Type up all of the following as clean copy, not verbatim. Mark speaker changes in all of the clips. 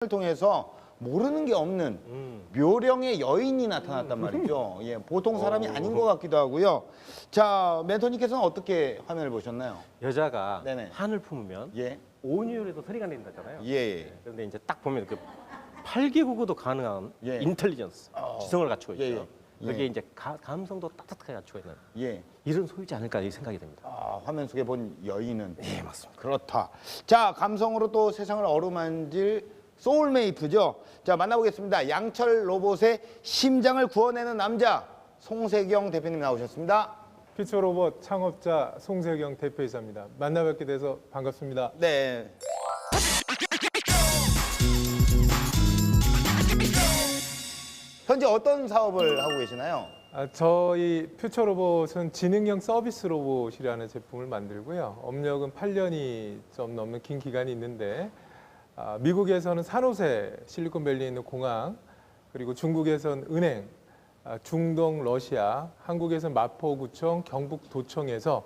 Speaker 1: 통해서 모르는 게 없는 묘령의 여인이 나타났단 말이죠. 예, 보통 사람이 아닌 것 같기도 하고요. 자, 멘토님께서는 어떻게 화면을 보셨나요?
Speaker 2: 여자가
Speaker 1: 네네.
Speaker 2: 한을 품으면
Speaker 1: 예,
Speaker 2: 온유율에도 소리가 낸다잖아요.
Speaker 1: 예,
Speaker 2: 그런데 이제 딱 보면 그 8개국어도 가능한
Speaker 1: 예.
Speaker 2: 인텔리전스, 지성을 갖추고 있죠.
Speaker 1: 예, 예.
Speaker 2: 그게 이제 감성도 따뜻하게 갖추고 있는
Speaker 1: 예.
Speaker 2: 이런 소유지 않을까 이 생각이 듭니다.
Speaker 1: 아, 화면 속에 본 여인은.
Speaker 2: 예, 맞습니다.
Speaker 1: 그렇다. 자, 감성으로 또 세상을 어루만질 소울메이트죠. 자, 만나보겠습니다. 양철 로봇의 심장을 구워내는 남자 송세경 대표님 나오셨습니다.
Speaker 3: 퓨처로봇 창업자 송세경 대표이사입니다. 만나뵙게 돼서 반갑습니다.
Speaker 1: 네. 현재 어떤 사업을 하고 계시나요?
Speaker 3: 저희 퓨처로봇은 지능형 서비스 로봇이라는 제품을 만들고요. 업력은 8년이 좀 넘는 긴 기간이 있는데 미국에서는 산호세, 실리콘밸리에 있는 공항, 그리고 중국에서는 은행, 중동, 러시아, 한국에서는 마포구청, 경북도청에서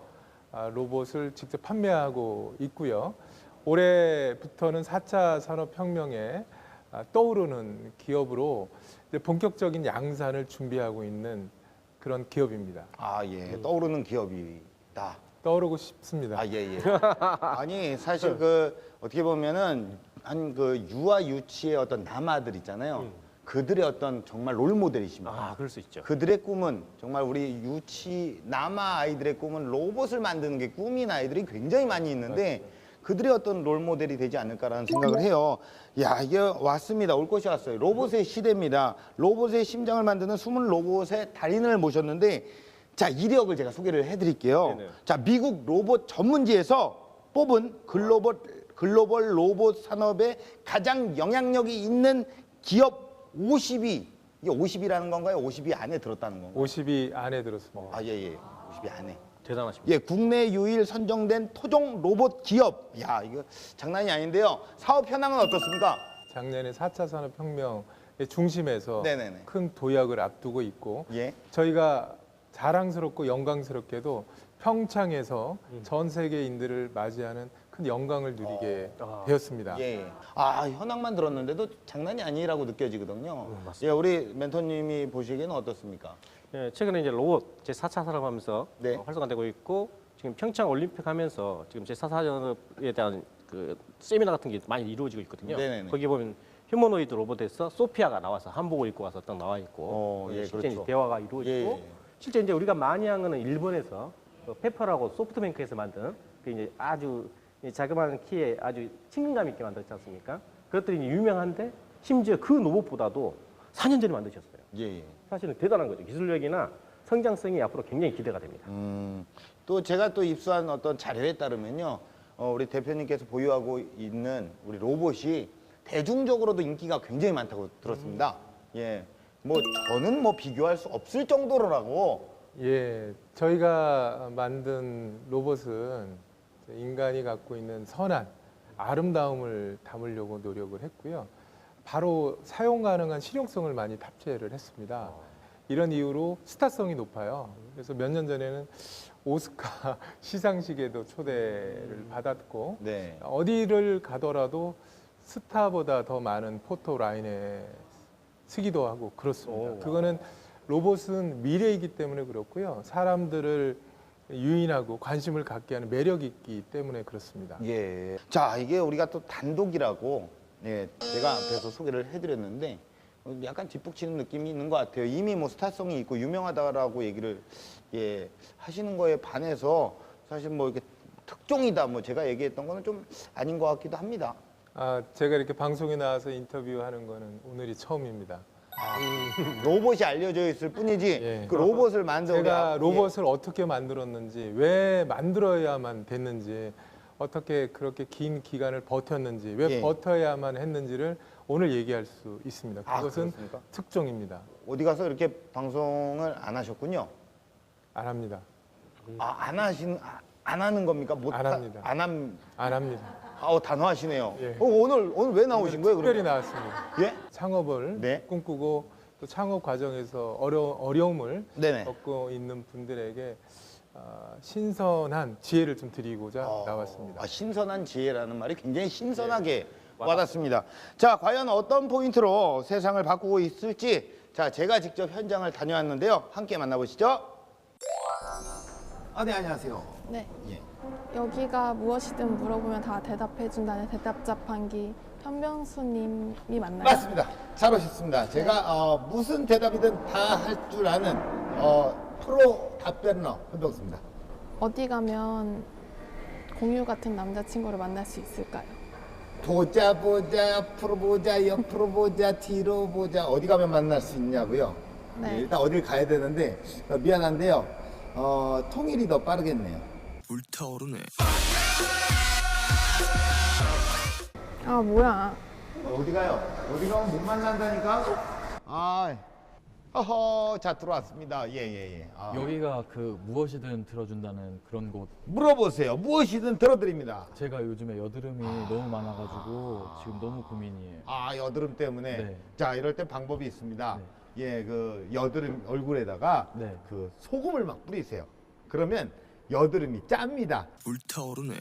Speaker 3: 로봇을 직접 판매하고 있고요. 올해부터는 4차 산업혁명에 떠오르는 기업으로 이제 본격적인 양산을 준비하고 있는 그런 기업입니다.
Speaker 1: 아, 예. 떠오르는 기업이다.
Speaker 3: 떠오르고 싶습니다.
Speaker 1: 아, 예, 예. 아니, 사실 그 어떻게 보면은 한 그 유아 유치의 어떤 남아들 있잖아요. 그들의 어떤 정말 롤 모델이십니다.
Speaker 2: 아, 그럴 수 있죠.
Speaker 1: 그들의 꿈은 정말 우리 유치 남아 아이들의 꿈은 로봇을 만드는 게 꿈인 아이들이 굉장히 많이 있는데 그들의 어떤 롤 모델이 되지 않을까라는 생각을 해요. 야, 이게 왔습니다. 올 것이 왔어요. 로봇의 시대입니다. 로봇의 심장을 만드는 숨은 로봇의 달인을 모셨는데 자, 이력을 제가 소개를 해드릴게요.
Speaker 2: 네네.
Speaker 1: 자, 미국 로봇 전문지에서 뽑은 글로벌 로봇 산업에 가장 영향력이 있는 기업 50위. 이게 50위라는 건가요? 50위 안에 들었다는 건가요?
Speaker 3: 50위 안에 들었습니다.
Speaker 1: 아, 예, 예. 50위 안에.
Speaker 2: 대단하십니다.
Speaker 1: 예, 국내 유일 선정된 토종 로봇 기업. 야, 이거 장난이 아닌데요. 사업 현황은 어떻습니까?
Speaker 3: 작년에 4차 산업혁명의 중심에서
Speaker 1: 네네네.
Speaker 3: 큰 도약을 앞두고 있고
Speaker 1: 예.
Speaker 3: 저희가 자랑스럽고 영광스럽게도 평창에서 전 세계인들을 맞이하는 큰 영광을 누리게 되었습니다.
Speaker 1: 예. 아, 현황만 들었는데도 장난이 아니라고 느껴지거든요.
Speaker 2: 맞습니다.
Speaker 1: 예, 우리 멘토님이 보시기에는 어떻습니까?
Speaker 2: 예, 최근에 이제 로봇 제4차 산업하면서
Speaker 1: 네.
Speaker 2: 활성화되고 있고 지금 평창 올림픽 하면서 지금 제4차 산업에 대한 그 세미나 같은 게 많이 이루어지고 있거든요.
Speaker 1: 네네네.
Speaker 2: 거기 보면 휴머노이드 로봇에서 소피아가 나와서 한복을 입고 와서 딱 나와 있고
Speaker 1: 예,
Speaker 2: 실제
Speaker 1: 그렇죠.
Speaker 2: 대화가 이루어지고
Speaker 1: 예.
Speaker 2: 실제 이제 우리가 많이 한 거는 일본에서 그 페퍼라고 소프트뱅크에서 만든 그 이제 아주 자그마한 키에 아주 친근감 있게 만들었지 않습니까? 그것들이 이제 유명한데 심지어 그 로봇보다도 4년 전에 만드셨어요.
Speaker 1: 예, 예.
Speaker 2: 사실은 대단한 거죠. 기술력이나 성장성이 앞으로 굉장히 기대가 됩니다.
Speaker 1: 또 제가 또 입수한 어떤 자료에 따르면요. 우리 대표님께서 보유하고 있는 우리 로봇이 대중적으로도 인기가 굉장히 많다고 들었습니다. 예. 뭐 저는 뭐 비교할 수 없을 정도로라고.
Speaker 3: 예, 저희가 만든 로봇은 인간이 갖고 있는 선한 아름다움을 담으려고 노력을 했고요. 바로 사용 가능한 실용성을 많이 탑재를 했습니다. 이런 이유로 스타성이 높아요. 그래서 몇 년 전에는 오스카 시상식에도 초대를 받았고
Speaker 1: 네.
Speaker 3: 어디를 가더라도 스타보다 더 많은 포토 라인에 쓰기도 하고 그렇습니다. 그거는 로봇은 미래이기 때문에 그렇고요. 사람들을 유인하고 관심을 갖게 하는 매력이 있기 때문에 그렇습니다.
Speaker 1: 예. 자, 이게 우리가 또 단독이라고 예, 제가 앞에서 소개를 해드렸는데 약간 뒷북치는 느낌이 있는 것 같아요. 이미 뭐 스타성이 있고 유명하다라고 얘기를 예, 하시는 거에 반해서 사실 뭐 이렇게 특종이다 뭐 제가 얘기했던 거는 좀 아닌 것 같기도 합니다.
Speaker 3: 제가 이렇게 방송에 나와서 인터뷰하는 거는 오늘이 처음입니다.
Speaker 1: 로봇이 알려져 있을 뿐이지
Speaker 3: 예.
Speaker 1: 그 로봇을 만든
Speaker 3: 제가 로봇을 어떻게 만들었는지, 왜 만들어야만 됐는지, 어떻게 그렇게 긴 기간을 버텼는지, 왜
Speaker 1: 예.
Speaker 3: 버텨야만 했는지를 오늘 얘기할 수 있습니다.
Speaker 1: 아,
Speaker 3: 그것은
Speaker 1: 그렇습니까?
Speaker 3: 특종입니다.
Speaker 1: 어디 가서 이렇게 방송을 안 하셨군요.
Speaker 3: 안 합니다.
Speaker 1: 안 하는 겁니까? 못
Speaker 3: 안 합니다. 안 합니다.
Speaker 1: 단호하시네요.
Speaker 3: 예.
Speaker 1: 오늘 왜 나오신 거예요?
Speaker 3: 특별히
Speaker 1: 그러면?
Speaker 3: 나왔습니다.
Speaker 1: 예?
Speaker 3: 창업을
Speaker 1: 네.
Speaker 3: 꿈꾸고 또 창업 과정에서 어려움을
Speaker 1: 네네.
Speaker 3: 겪고 있는 분들에게 신선한 지혜를 좀 드리고자 나왔습니다.
Speaker 1: 신선한 지혜라는 말이 굉장히 신선하게 와닿습니다. 자, 과연 어떤 포인트로 세상을 바꾸고 있을지 자, 제가 직접 현장을 다녀왔는데요. 함께 만나보시죠. 네, 안녕하세요.
Speaker 4: 네.
Speaker 1: 예.
Speaker 4: 여기가 무엇이든 물어보면 다 대답해준다는 대답 자판기 현병수님이 맞나요?
Speaker 1: 맞습니다. 잘 오셨습니다. 제가 무슨 대답이든 다 할 줄 아는 프로 답변러 현병수입니다.
Speaker 4: 어디 가면 공유 같은 남자친구를 만날 수 있을까요?
Speaker 1: 보자 앞으로 보자 옆으로 보자 뒤로 보자 어디 가면 만날 수 있냐고요?
Speaker 4: 네.
Speaker 1: 예, 일단 어딜 가야 되는데 미안한데요. 통일이 더 빠르겠네요.
Speaker 5: 불타오르네.
Speaker 4: 아 뭐야?
Speaker 1: 어디 가요? 어디 가면 못 만난다니까? 자 들어왔습니다. 예예예.
Speaker 6: 여기가 그 무엇이든 들어준다는 그런 곳.
Speaker 1: 물어보세요. 무엇이든 들어드립니다.
Speaker 6: 제가 요즘에 여드름이 너무 많아가지고 지금 너무 고민이에요.
Speaker 1: 여드름 때문에.
Speaker 6: 네.
Speaker 1: 자 이럴 땐 방법이 있습니다. 예, 그 여드름 얼굴에다가
Speaker 6: 네.
Speaker 1: 그 소금을 막 뿌리세요. 그러면 여드름이 짭니다.
Speaker 5: 불타오르네.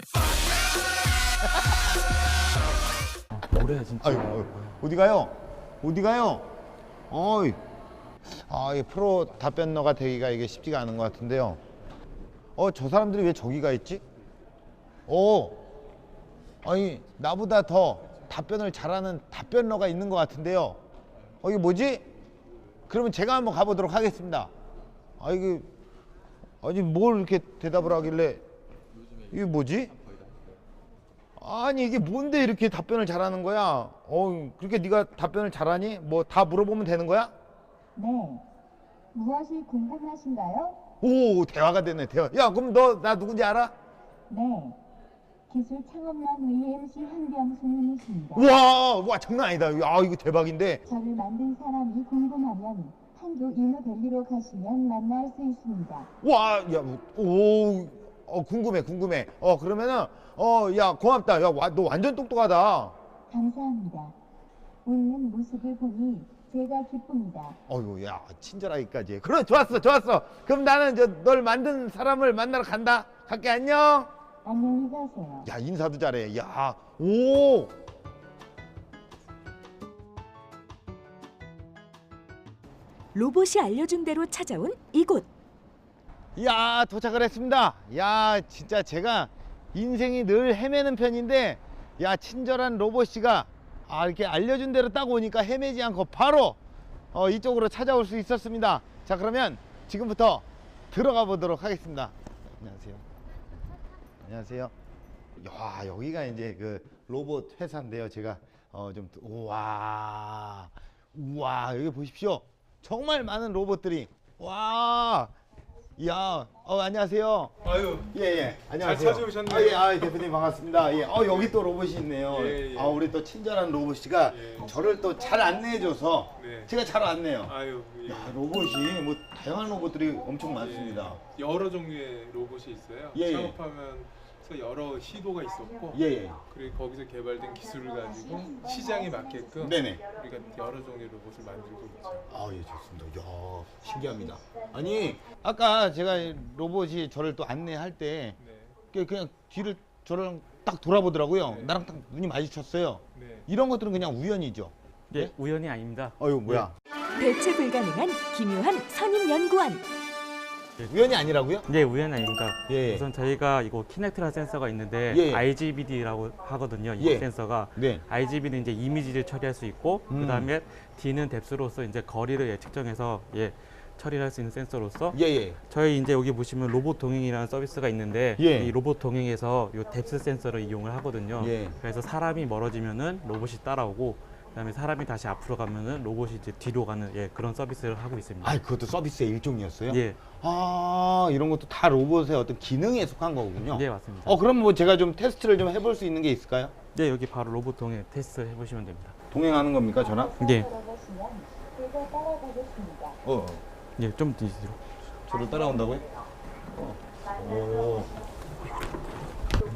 Speaker 6: 뭐래 진짜.
Speaker 1: 아이고, 어디 가요? 어디 가요? 어이. 이 프로 답변러가 되기가 이게 쉽지가 않은 것 같은데요. 저 사람들이 왜 저기 가 있지? 아니, 나보다 더 답변을 잘하는 답변러가 있는 것 같은데요. 이게 뭐지? 그러면 제가 한번 가보도록 하겠습니다. 이게, 아니, 뭘 이렇게 대답을 하길래, 이게 뭐지? 아니, 이게 뭔데 이렇게 답변을 잘하는 거야? 그렇게 네가 답변을 잘하니? 뭐 다 물어보면 되는 거야?
Speaker 7: 네. 무엇이 궁금하신가요?
Speaker 1: 오, 대화가 되네, 대화. 야, 그럼 너 나 누군지 알아?
Speaker 7: 네. 기술 창업난 VMC 현병수님이십니다.
Speaker 1: 와, 장난 아니다. 이거 대박인데.
Speaker 7: 저를 만든 사람이 궁금하면 판교 이너밸리로 가시면 만날 수 있습니다.
Speaker 1: 와, 야, 궁금해. 그러면은, 야, 고맙다. 야, 너 완전 똑똑하다.
Speaker 7: 감사합니다. 웃는 모습을 보니 제가 기쁩니다.
Speaker 1: 야, 친절하기까지. 그래, 좋았어. 그럼 나는 널 만든 사람을 만나러 간다. 갈게, 안녕.
Speaker 7: 안녕히 가세요.
Speaker 1: 야, 인사도 잘해. 야, 오.
Speaker 8: 로봇이 알려준 대로 찾아온 이곳.
Speaker 1: 야, 도착을 했습니다. 야, 진짜 제가 인생이 늘 헤매는 편인데, 야, 친절한 로봇씨가 이렇게 알려준 대로 딱 오니까 헤매지 않고 바로 이쪽으로 찾아올 수 있었습니다. 자, 그러면 지금부터 들어가 보도록 하겠습니다. 안녕하세요. 야, 여기가 이제 그 로봇 회사인데요. 제가 우와, 여기 보십시오. 정말 많은 로봇들이. 와, 야, 안녕하세요.
Speaker 3: 아유,
Speaker 1: 예, 안녕하세요.
Speaker 3: 잘 찾아오셨네요.
Speaker 1: 대표님 반갑습니다. 예, 여기 또 로봇이 있네요.
Speaker 3: 예.
Speaker 1: 우리 또 친절한 로봇이가 저를 또 잘 안내해줘서
Speaker 3: 네.
Speaker 1: 제가 잘 왔네요.
Speaker 3: 아유, 예.
Speaker 1: 야, 로봇이 뭐 다양한 로봇들이 엄청 많습니다.
Speaker 3: 여러 종류의 로봇이 있어요.
Speaker 1: 예.
Speaker 3: 창업하면서 여러 시도가 있었고,
Speaker 1: 예.
Speaker 3: 그리고 거기서 개발된 기술을 가지고 시장에 맞게끔
Speaker 1: 네네.
Speaker 3: 우리가 여러 종류의 로봇을 만들고 있죠.
Speaker 1: 예, 좋습니다. 야, 신기합니다. 아니, 아까 제가 이 로봇이 저를 또 안내할 때
Speaker 3: 네.
Speaker 1: 그냥 뒤를 저랑 딱 돌아보더라고요.
Speaker 3: 네.
Speaker 1: 나랑 딱 눈이 마주쳤어요.
Speaker 3: 네.
Speaker 1: 이런 것들은 그냥 우연이죠.
Speaker 2: 네, 우연이 아닙니다.
Speaker 1: 이거 뭐야?
Speaker 8: 대체 불가능한 기묘한 선임 연구원.
Speaker 1: 우연이 아니라고요?
Speaker 2: 네, 우연이 아닙니다.
Speaker 1: 예.
Speaker 2: 우선 저희가 이거 키넥트라 센서가 있는데
Speaker 1: 예.
Speaker 2: IGBD라고 하거든요. 이
Speaker 1: 예.
Speaker 2: 센서가
Speaker 1: 네.
Speaker 2: IGB는 이제 이미지를 처리할 수 있고 그다음에 D는 뎁스로서 이제 거리를 측정해서 처리를 할 수 있는 센서로서
Speaker 1: 예.
Speaker 2: 저희 이제 여기 보시면 로봇 동행이라는 서비스가 있는데
Speaker 1: 예.
Speaker 2: 이 로봇 동행에서 이 뎁스 센서를 이용을 하거든요.
Speaker 1: 예.
Speaker 2: 그래서 사람이 멀어지면은 로봇이 따라오고 그다음에 사람이 다시 앞으로 가면은 로봇이 이제 뒤로 가는 그런 서비스를 하고 있습니다.
Speaker 1: 그것도 서비스의 일종이었어요?
Speaker 2: 예.
Speaker 1: 이런 것도 다 로봇의 어떤 기능에 속한 거군요.
Speaker 2: 네, 맞습니다.
Speaker 1: 그럼 뭐 제가 좀 테스트를 좀 해볼 수 있는 게 있을까요?
Speaker 2: 네, 여기 바로 로봇 동행 테스트 해보시면 됩니다.
Speaker 1: 동행하는 겁니까, 저랑?
Speaker 2: 네,
Speaker 7: 들어가시면 제가 따라가겠습니다.
Speaker 2: 네, 좀 뒤로.
Speaker 1: 저를 따라온다고요?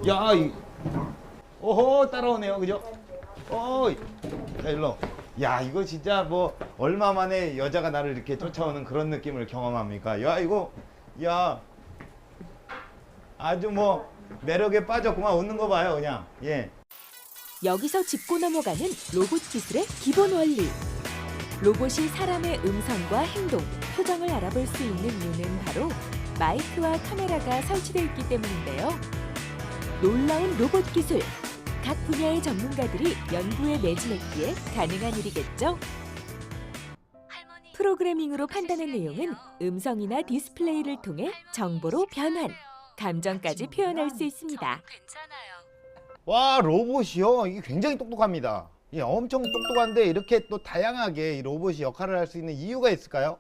Speaker 1: 야, 따라오네요, 그죠? 자, 일로. 야, 이거 진짜 뭐 얼마 만에 여자가 나를 이렇게 쫓아오는 그런 느낌을 경험합니까? 야, 아주 뭐 매력에 빠졌구만. 웃는 거 봐요, 그냥. 예.
Speaker 8: 여기서 짚고 넘어가는 로봇 기술의 기본 원리. 로봇이 사람의 음성과 행동, 표정을 알아볼 수 있는 이유는 바로 마이크와 카메라가 설치되어 있기 때문인데요. 놀라운 로봇 기술. 각 분야의 전문가들이 연구에 매진했기에 가능한 일이겠죠. 프로그래밍으로 판단한 내용은 음성이나 디스플레이를 통해 정보로 변환, 감정까지 표현할 수 있습니다.
Speaker 1: 와, 로봇이요? 이게 굉장히 똑똑합니다. 예, 엄청 똑똑한데 이렇게 또 다양하게 이 로봇이 역할을 할 수 있는 이유가 있을까요?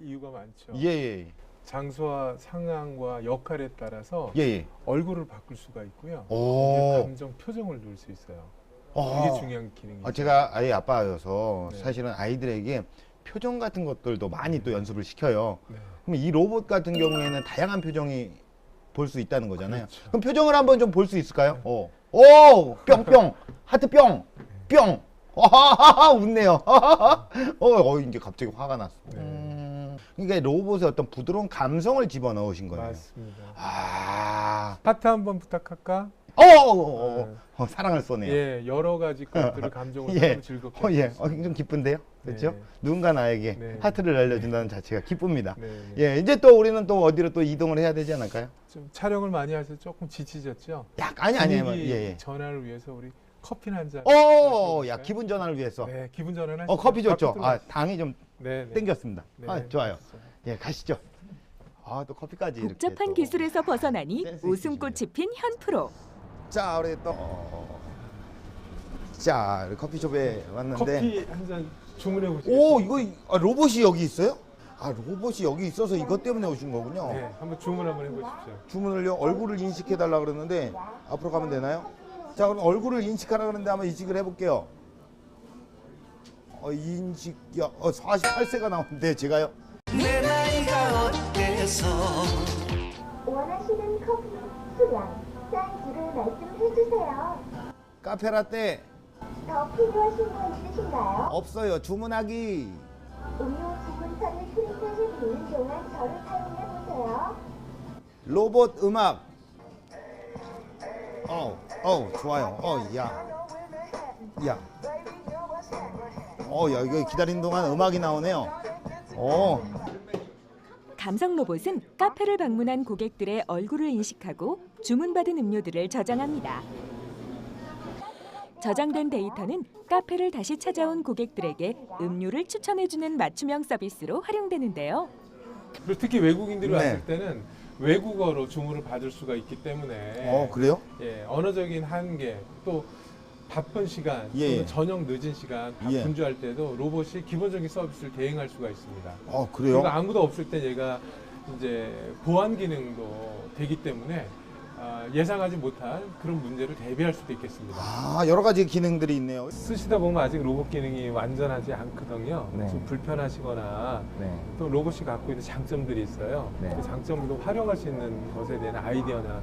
Speaker 3: 이유가 많죠.
Speaker 1: 예, 예.
Speaker 3: 장소와 상황과 역할에 따라서
Speaker 1: 예, 예.
Speaker 3: 얼굴을 바꿀 수가 있고요.
Speaker 1: 오.
Speaker 3: 감정, 표정을 넣을 수 있어요.
Speaker 1: 아.
Speaker 3: 이게 중요한 기능이죠.
Speaker 1: 제가 아이 아빠여서
Speaker 3: 네.
Speaker 1: 사실은 아이들에게 표정 같은 것들도 많이 또 연습을 시켜요.
Speaker 3: 네.
Speaker 1: 그럼 이 로봇 같은 경우에는 다양한 표정이 볼 수 있다는 거잖아요.
Speaker 3: 그렇죠.
Speaker 1: 그럼 표정을 한번 좀 볼 수 있을까요? 오, 뿅뿅, 하트 뿅, 뿅. 웃네요. 이제 갑자기 화가 났어.
Speaker 3: 네.
Speaker 1: 그러니까 로봇의 어떤 부드러운 감성을 집어넣으신 거예요.
Speaker 3: 맞습니다.
Speaker 1: 아,
Speaker 3: 하트 한번 부탁할까?
Speaker 1: 사랑을 쏘네요.
Speaker 3: 예, 여러 가지 것들을 감정을
Speaker 1: 예.
Speaker 3: 너무 즐겁게.
Speaker 1: 예,
Speaker 3: 할 수 있습니다.
Speaker 1: 좀 기쁜데요, 그렇죠?
Speaker 3: 네.
Speaker 1: 누군가 나에게
Speaker 3: 네.
Speaker 1: 하트를 날려준다는 자체가 기쁩니다.
Speaker 3: 네, 네.
Speaker 1: 예, 이제 또 우리는 또 어디로 또 이동을 해야 되지 않을까요?
Speaker 3: 좀 촬영을 많이 하셔서 조금 지치셨죠?
Speaker 1: 아니에요.
Speaker 3: 분위기
Speaker 1: 예.
Speaker 3: 전환을 위해서 우리 커피나 한 잔.
Speaker 1: 야, 기분 전환을 위해서.
Speaker 3: 네, 기분 전환 하시죠.
Speaker 1: 커피 좋죠.
Speaker 3: 바깥으로
Speaker 1: 당이 좀
Speaker 3: 네, 네.
Speaker 1: 땡겼습니다.
Speaker 3: 네.
Speaker 1: 좋아요. 예, 가시죠. 또 커피까지. 이렇게
Speaker 8: 복잡한
Speaker 1: 또.
Speaker 8: 기술에서 벗어나니
Speaker 1: 센스
Speaker 8: 웃음꽃이 핀 현 프로.
Speaker 1: 자, 우리 또 자, 우리 커피숍에 왔는데.
Speaker 3: 커피 한 잔 주문해 보시죠.
Speaker 1: 오, 이거 로봇이 여기 있어요? 로봇이 여기 있어서 이것 때문에 오신 거군요.
Speaker 3: 네, 한번 주문 한번 해보십시오.
Speaker 1: 주문을요, 얼굴을 인식해 달라 그러는데 앞으로 가면 되나요? 자, 그럼 얼굴을 인식하라 그러는데 한번 인식을 해볼게요. 인식이요. 48세가 나오는데 제가요.
Speaker 5: 내 나이가 어때서
Speaker 7: 원하시는 커피 수량, 사이즈를 말씀해 주세요.
Speaker 1: 카페라떼
Speaker 7: 더 필요하신 거 있으신가요?
Speaker 1: 없어요. 주문하기.
Speaker 7: 음료 주문서를 프린트하시는 동안 저를 사용해 보세요.
Speaker 1: 로봇 음악. 좋아요. 야. 야, 이거 기다리는 동안 음악이 나오네요.
Speaker 8: 감성 로봇은 카페를 방문한 고객들의 얼굴을 인식하고 주문받은 음료들을 저장합니다. 저장된 데이터는 카페를 다시 찾아온 고객들에게 음료를 추천해주는 맞춤형 서비스로 활용되는데요.
Speaker 3: 그리고 특히 외국인들이
Speaker 1: 네.
Speaker 3: 왔을 때는 외국어로 주문을 받을 수가 있기 때문에
Speaker 1: 그래요?
Speaker 3: 예, 언어적인 한계 또 바쁜 시간
Speaker 1: 예.
Speaker 3: 또는 저녁 늦은 시간
Speaker 1: 예.
Speaker 3: 분주할 때도 로봇이 기본적인 서비스를 대행할 수가 있습니다.
Speaker 1: 그래요?
Speaker 3: 그리고 아무도 없을 때 얘가 이제 보안 기능도 되기 때문에 예상하지 못한 그런 문제를 대비할 수도 있겠습니다.
Speaker 1: 여러 가지 기능들이 있네요.
Speaker 3: 쓰시다 보면 아직 로봇 기능이 완전하지 않거든요.
Speaker 2: 네.
Speaker 3: 좀 불편하시거나
Speaker 2: 네.
Speaker 3: 또 로봇이 갖고 있는 장점들이 있어요.
Speaker 2: 네.
Speaker 3: 그 장점도 활용할 수 있는 것에 대한 아이디어나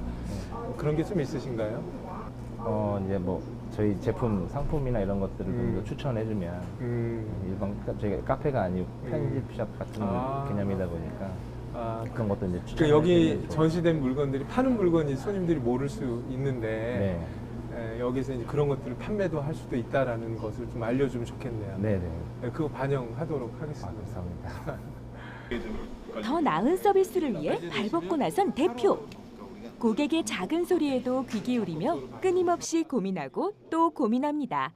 Speaker 3: 그런 게 좀 있으신가요?
Speaker 2: 이제 뭐 저희 제품 상품이나 이런 것들을 좀 더 추천해주면 일반 저희가 카페가 아니고 편집샵 같은 개념이다 보니까 그런 것도 이제
Speaker 3: 그러니까 여기
Speaker 2: 추천해주면
Speaker 3: 전시된 물건들이 파는 물건이 손님들이 모를 수 있는데
Speaker 2: 네.
Speaker 3: 여기서 이제 그런 것들을 판매도 할 수도 있다라는 것을 좀 알려주면 좋겠네요.
Speaker 2: 네네.
Speaker 3: 그거 반영하도록 하겠습니다.
Speaker 2: 감사합니다.
Speaker 8: 더 나은 서비스를 위해 발벗고 나선 대표. 고객의 작은 소리에도 귀 기울이며 끊임없이 고민하고 또 고민합니다.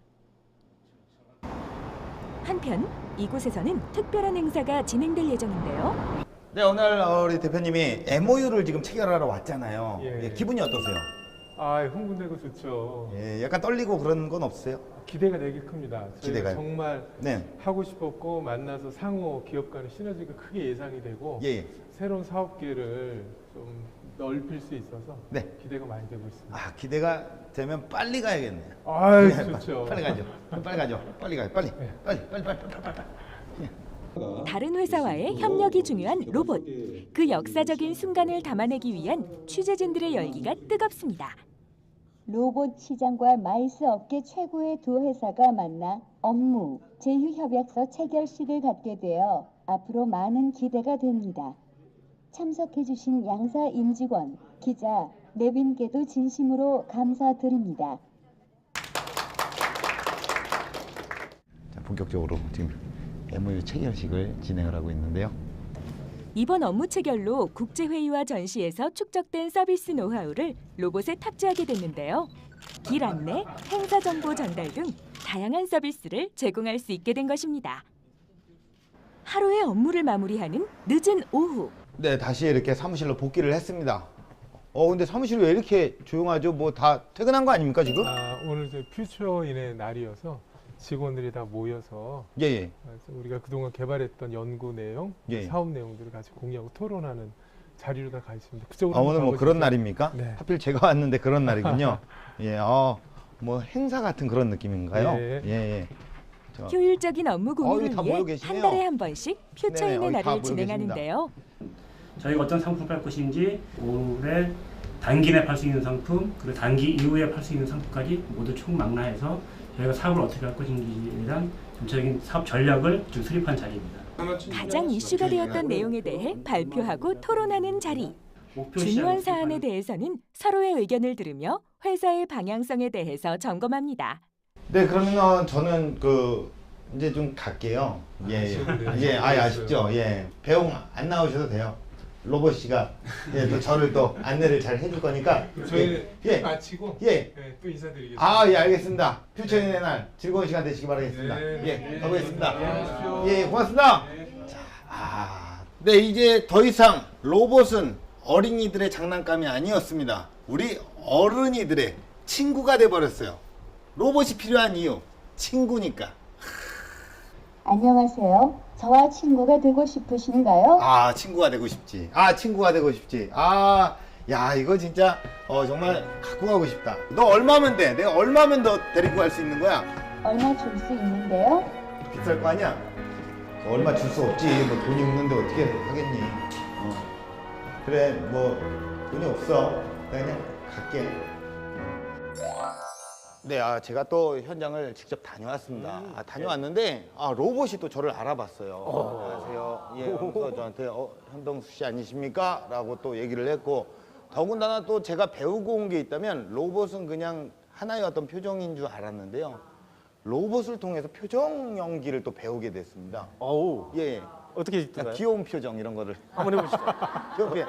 Speaker 8: 한편 이곳에서는 특별한 행사가 진행될 예정인데요.
Speaker 1: 네, 오늘 우리 대표님이 MOU를 지금 체결하러 왔잖아요.
Speaker 3: 예.
Speaker 1: 기분이 어떠세요?
Speaker 3: 흥분되고 좋죠.
Speaker 1: 약간 떨리고 그런 건 없어요?
Speaker 3: 기대가 되게 큽니다. 저희가
Speaker 1: 기대가요?
Speaker 3: 정말
Speaker 1: 네.
Speaker 3: 하고 싶었고 만나서 상호 기업 간의 시너지가 크게 예상이 되고
Speaker 1: 예.
Speaker 3: 새로운 사업계를 좀 넓힐 수 있어서
Speaker 1: 네.
Speaker 3: 기대가 많이 되고 있습니다.
Speaker 1: 기대가 되면 빨리 가야겠네요.
Speaker 3: 좋죠.
Speaker 1: 빨리 가죠. 빨리 가죠. 빨리 가요. 빨리. 빨리.
Speaker 8: 다른 회사와의 협력이 중요한 로봇. 그 역사적인 순간을 담아내기 위한 취재진들의 열기가 뜨겁습니다.
Speaker 7: 로봇 시장과 마이스 업계 최고의 두 회사가 만나 업무, 제휴협약서 체결식을 갖게 되어 앞으로 많은 기대가 됩니다. 참석해주신 양사 임직원, 기자, 내빈께도 진심으로 감사드립니다.
Speaker 1: 본격적으로 지금 MOU 체결식을 진행을 하고 있는데요.
Speaker 8: 이번 업무 체결로 국제회의와 전시에서 축적된 서비스 노하우를 로봇에 탑재하게 됐는데요. 길 안내, 행사 정보 전달 등 다양한 서비스를 제공할 수 있게 된 것입니다. 하루의 업무를 마무리하는 늦은 오후.
Speaker 1: 네, 다시 이렇게 사무실로 복귀를 했습니다. 근데 사무실이 왜 이렇게 조용하죠? 뭐 다 퇴근한 거 아닙니까 지금?
Speaker 3: 오늘 이제 퓨처인의 날이어서 직원들이 다 모여서
Speaker 1: 예, 예.
Speaker 3: 그래서 우리가 그동안 개발했던 연구 내용,
Speaker 1: 예.
Speaker 3: 사업 내용들을 같이 공유하고 토론하는 자리로 다 가 있습니다. 그쪽으로
Speaker 1: 오늘 뭐
Speaker 3: 가보시죠.
Speaker 1: 그런 날입니까?
Speaker 3: 네.
Speaker 1: 하필 제가 왔는데 그런 날이군요. 예, 뭐 행사 같은 그런 느낌인가요?
Speaker 3: 예.
Speaker 1: 예, 예.
Speaker 8: 효율적인 업무
Speaker 1: 여기
Speaker 8: 공유를
Speaker 1: 다
Speaker 8: 위해
Speaker 1: 모여 계시네요.
Speaker 8: 한 달에 한 번씩 퓨처인의
Speaker 1: 네네, 여기 다
Speaker 8: 날을
Speaker 1: 모여
Speaker 8: 진행하는데요.
Speaker 9: 저희가 어떤 상품을 팔 것인지, 올해 단기 내 팔 수 있는 상품, 그리고 단기 이후에 팔 수 있는 상품까지 모두 총망라해서 저희가 사업을 어떻게 할 것인지에 대한 전체적인 사업 전략을 좀 수립한 자리입니다.
Speaker 8: 가장 이슈가 되었던 내용에 대해 발표하고 토론하는 자리.
Speaker 9: 목표
Speaker 8: 중요한
Speaker 9: 시장을
Speaker 8: 사안에 대해서는 서로의 의견을 들으며 회사의 방향성에 대해서 점검합니다.
Speaker 1: 네, 그러면 저는 이제 좀 갈게요. 예, 예, 아쉽죠. 예, 배웅 안 나오셔도 돼요. 로봇 씨가 또 저를 또 안내를 잘 해줄 거니까.
Speaker 3: 저희
Speaker 1: 예,
Speaker 3: 마치고
Speaker 1: 예.
Speaker 3: 또 인사드리겠습니다.
Speaker 1: 예, 알겠습니다. 퓨처인의 날 즐거운 시간 되시기 바라겠습니다. 예, 가보겠습니다. 예, 고맙습니다. 자, 네, 이제 더 이상 로봇은 어린이들의 장난감이 아니었습니다. 우리 어른이들의 친구가 돼버렸어요. 로봇이 필요한 이유, 친구니까.
Speaker 7: 안녕하세요. 저와 친구가 되고 싶으신가요?
Speaker 1: 친구가 되고 싶지. 친구가 되고 싶지. 야, 이거 진짜 정말 갖고 가고 싶다. 너 얼마면 돼? 내가 얼마면 너 데리고 갈 수 있는 거야?
Speaker 7: 얼마 줄 수 있는데요?
Speaker 1: 비쌀 거 아니야? 얼마 줄 수 없지. 뭐 돈이 없는데 어떻게 하겠니? 그래, 뭐 돈이 없어. 나 그냥 갈게. 네, 제가 또 현장을 직접 다녀왔습니다. 다녀왔는데 로봇이 또 저를 알아봤어요. 안녕하세요. 예, 그래서 저한테 현동수 씨 아니십니까? 라고 또 얘기를 했고, 더군다나 또 제가 배우고 온 게 있다면 로봇은 그냥 하나의 어떤 표정인 줄 알았는데요. 로봇을 통해서 표정 연기를 또 배우게 됐습니다.
Speaker 2: 어우,
Speaker 1: 예,
Speaker 2: 어떻게 있던가요?
Speaker 1: 귀여운 표정 이런 거를.
Speaker 2: 한번 해보시죠.
Speaker 1: 귀엽게.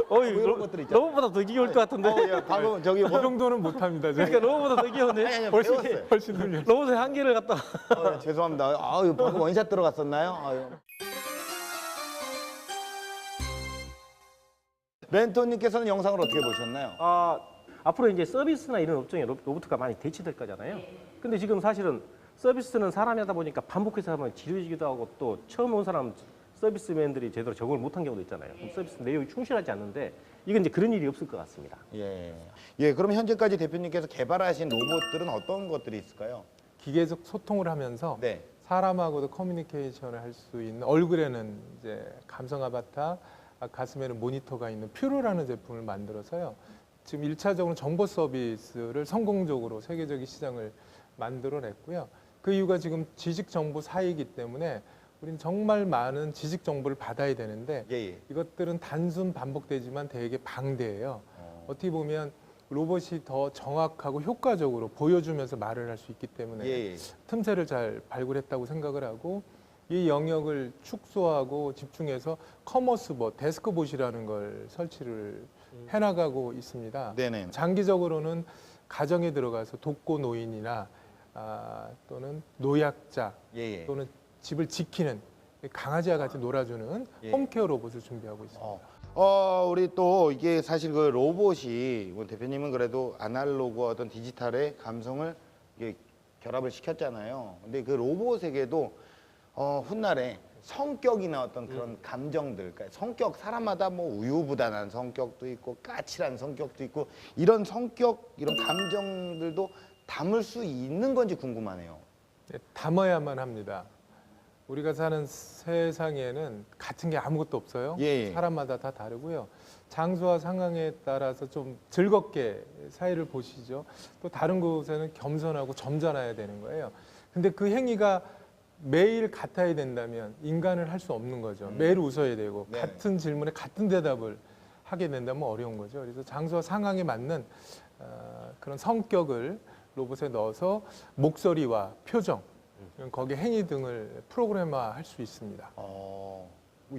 Speaker 1: 이런 것들 있잖아요.
Speaker 2: 로봇보다 더 귀여울 것 같은데.
Speaker 1: 예, 방금 저기
Speaker 3: 그 정도는 못합니다.
Speaker 2: 그러니까 로봇보다 더 귀여운데.
Speaker 1: 아니,
Speaker 2: 훨씬
Speaker 1: 배웠어요.
Speaker 3: 훨씬 늘려.
Speaker 2: 로봇의 한계를 갖다가.
Speaker 1: 죄송합니다. 이거 방금 원샷 들어갔었나요? 멘토님께서는 영상을 어떻게 보셨나요?
Speaker 2: 앞으로 이제 서비스나 이런 업종에 로봇가 많이 대치될 거잖아요. 근데 지금 사실은 서비스는 사람이 하다 보니까 반복해서 하면 지루해지기도 하고, 또 처음 온 사람 서비스맨들이 제대로 적응을 못한 경우도 있잖아요. 그럼 서비스 내용이 충실하지 않는데, 이건 이제 그런 일이 없을 것 같습니다.
Speaker 1: 예, 그럼 현재까지 대표님께서 개발하신 로봇들은 어떤 것들이 있을까요?
Speaker 3: 기계적 소통을 하면서
Speaker 1: 네.
Speaker 3: 사람하고도 커뮤니케이션을 할 수 있는, 얼굴에는 이제 감성 아바타, 가슴에는 모니터가 있는 퓨로라는 제품을 만들어서요. 지금 1차적으로 정보 서비스를 성공적으로 세계적인 시장을 만들어냈고요. 그 이유가 지금 지식 정보 사이이기 때문에 우리는 정말 많은 지식 정보를 받아야 되는데,
Speaker 1: 예.
Speaker 3: 이것들은 단순 반복되지만 되게 방대해요. 어떻게 보면 로봇이 더 정확하고 효과적으로 보여주면서 말을 할 수 있기 때문에
Speaker 1: 예.
Speaker 3: 틈새를 잘 발굴했다고 생각을 하고, 이 영역을 축소하고 집중해서 커머스봇, 데스크봇이라는 걸 설치를 해나가고 있습니다.
Speaker 1: 네네.
Speaker 3: 장기적으로는 가정에 들어가서 독거노인이나 또는 노약자
Speaker 1: 예.
Speaker 3: 또는 집을 지키는 강아지와 같이 놀아주는
Speaker 1: 예.
Speaker 3: 홈케어 로봇을 준비하고 있습니다.
Speaker 1: 우리 또 이게 사실 그 로봇이, 대표님은 그래도 아날로그와 어떤 디지털의 감성을 이게 결합을 시켰잖아요. 근데 그 로봇에게도 훗날에 성격이나 어떤 그런 감정들, 그러니까 성격, 사람마다 뭐 우유부단한 성격도 있고 까칠한 성격도 있고, 이런 성격, 이런 감정들도 담을 수 있는 건지 궁금하네요.
Speaker 3: 네, 담아야만 합니다. 우리가 사는 세상에는 같은 게 아무것도 없어요.
Speaker 1: 예.
Speaker 3: 사람마다 다 다르고요. 장소와 상황에 따라서 좀 즐겁게 사이를 보시죠. 또 다른 곳에는 겸손하고 점잖아야 되는 거예요. 근데 그 행위가 매일 같아야 된다면 인간을 할 수 없는 거죠. 매일 웃어야 되고,
Speaker 1: 네.
Speaker 3: 같은 질문에 같은 대답을 하게 된다면 어려운 거죠. 그래서 장소와 상황에 맞는 그런 성격을 로봇에 넣어서 목소리와 표정, 거기에 행위 등을 프로그램화할 수 있습니다.
Speaker 1: 뭐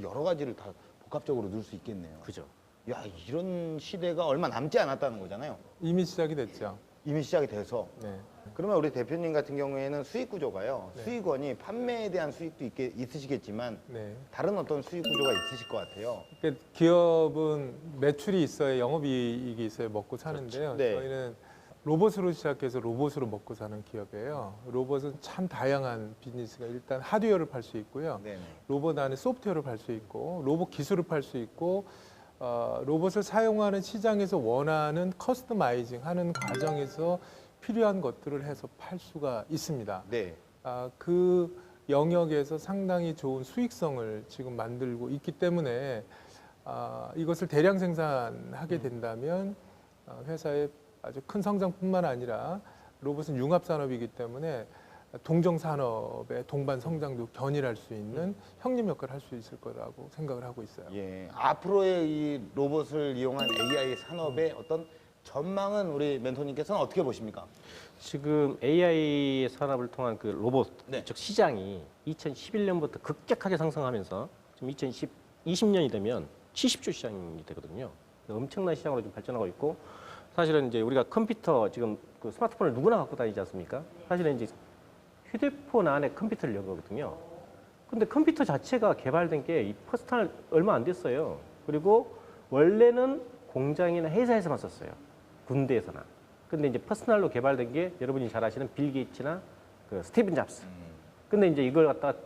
Speaker 1: 여러 가지를 다 복합적으로 넣을 수 있겠네요.
Speaker 2: 그죠.
Speaker 1: 야, 이런 시대가 얼마 남지 않았다는 거잖아요.
Speaker 3: 이미 시작이 됐죠.
Speaker 1: 이미 시작이 돼서.
Speaker 3: 네.
Speaker 1: 그러면 우리 대표님 같은 경우에는 수익 구조가요.
Speaker 3: 네.
Speaker 1: 수익원이 판매에 대한 수익도 있으시겠지만
Speaker 3: 네.
Speaker 1: 다른 어떤 수익 구조가 있으실 것 같아요.
Speaker 3: 그러니까 기업은 매출이 있어야 영업이익이 있어야 먹고 사는데요.
Speaker 1: 네.
Speaker 3: 저희는 로봇으로 시작해서 로봇으로 먹고 사는 기업이에요. 로봇은 참 다양한 비즈니스가 일단 하드웨어를 팔 수 있고요.
Speaker 1: 네네.
Speaker 3: 로봇 안에 소프트웨어를 팔 수 있고 로봇 기술을 팔 수 있고 로봇을 사용하는 시장에서 원하는 커스터마이징 하는 과정에서 필요한 것들을 해서 팔 수가 있습니다.
Speaker 1: 네.
Speaker 3: 그 영역에서 상당히 좋은 수익성을 지금 만들고 있기 때문에 이것을 대량 생산하게 된다면 회사의 아주 큰 성장뿐만 아니라 로봇은 융합 산업이기 때문에 동종 산업의 동반 성장도 견인할 수 있는 형님 역할을 할 수 있을 거라고 생각을 하고 있어요.
Speaker 1: 예. 앞으로의 이 로봇을 이용한 AI 산업의 어떤 전망은 우리 멘토님께서는 어떻게 보십니까?
Speaker 2: 지금 AI 산업을 통한 그 로봇
Speaker 1: 네.
Speaker 2: 즉 시장이 2011년부터 급격하게 상승하면서 지금 2020년이 되면 70조 시장이 되거든요. 엄청난 시장으로 좀 발전하고 있고 사실은 이제 우리가 컴퓨터 지금 그 스마트폰을 누구나 갖고 다니지 않습니까? 사실은 이제 휴대폰 안에 컴퓨터를 연 거거든요. 근데 컴퓨터 자체가 개발된 게 퍼스널 얼마 안 됐어요. 그리고 원래는 공장이나 회사에서만 썼어요. 군대에서나. 근데 이제 퍼스널로 개발된 게 여러분이 잘 아시는 빌 게이츠나 그 스티븐 잡스. 근데 이제 이걸 갖다가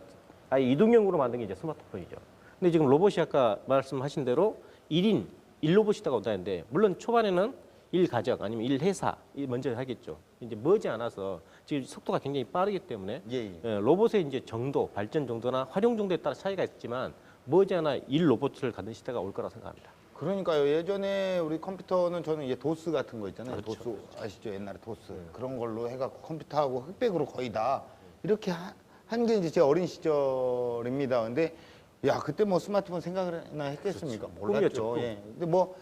Speaker 2: 아예 이동형으로 만든 게 이제 스마트폰이죠. 근데 지금 로봇이 아까 말씀하신 대로 1인 1로봇이다가 온다는데 물론 초반에는 1가정 아니면 1회사 먼저 하겠죠. 이제 머지않아서 지금 속도가 굉장히 빠르기 때문에
Speaker 1: 예.
Speaker 2: 로봇의 이제 정도, 발전 정도나 활용 정도에 따라 차이가 있지만 머지않아 1로봇을 갖는 시대가 올 거라고 생각합니다.
Speaker 1: 그러니까요. 예전에 우리 컴퓨터는 저는 이제 도스 같은 거 있잖아요.
Speaker 2: 그렇죠,
Speaker 1: 도스 아시죠? 옛날에 도스. 그런 걸로 해갖고 컴퓨터하고 흑백으로 거의 다 이렇게 한 게 이제 제 어린 시절입니다. 근데 야, 그때 뭐 스마트폰 생각이나 했겠습니까? 몰랐죠.
Speaker 2: 꿈이었죠,
Speaker 1: 예. 근데 뭐,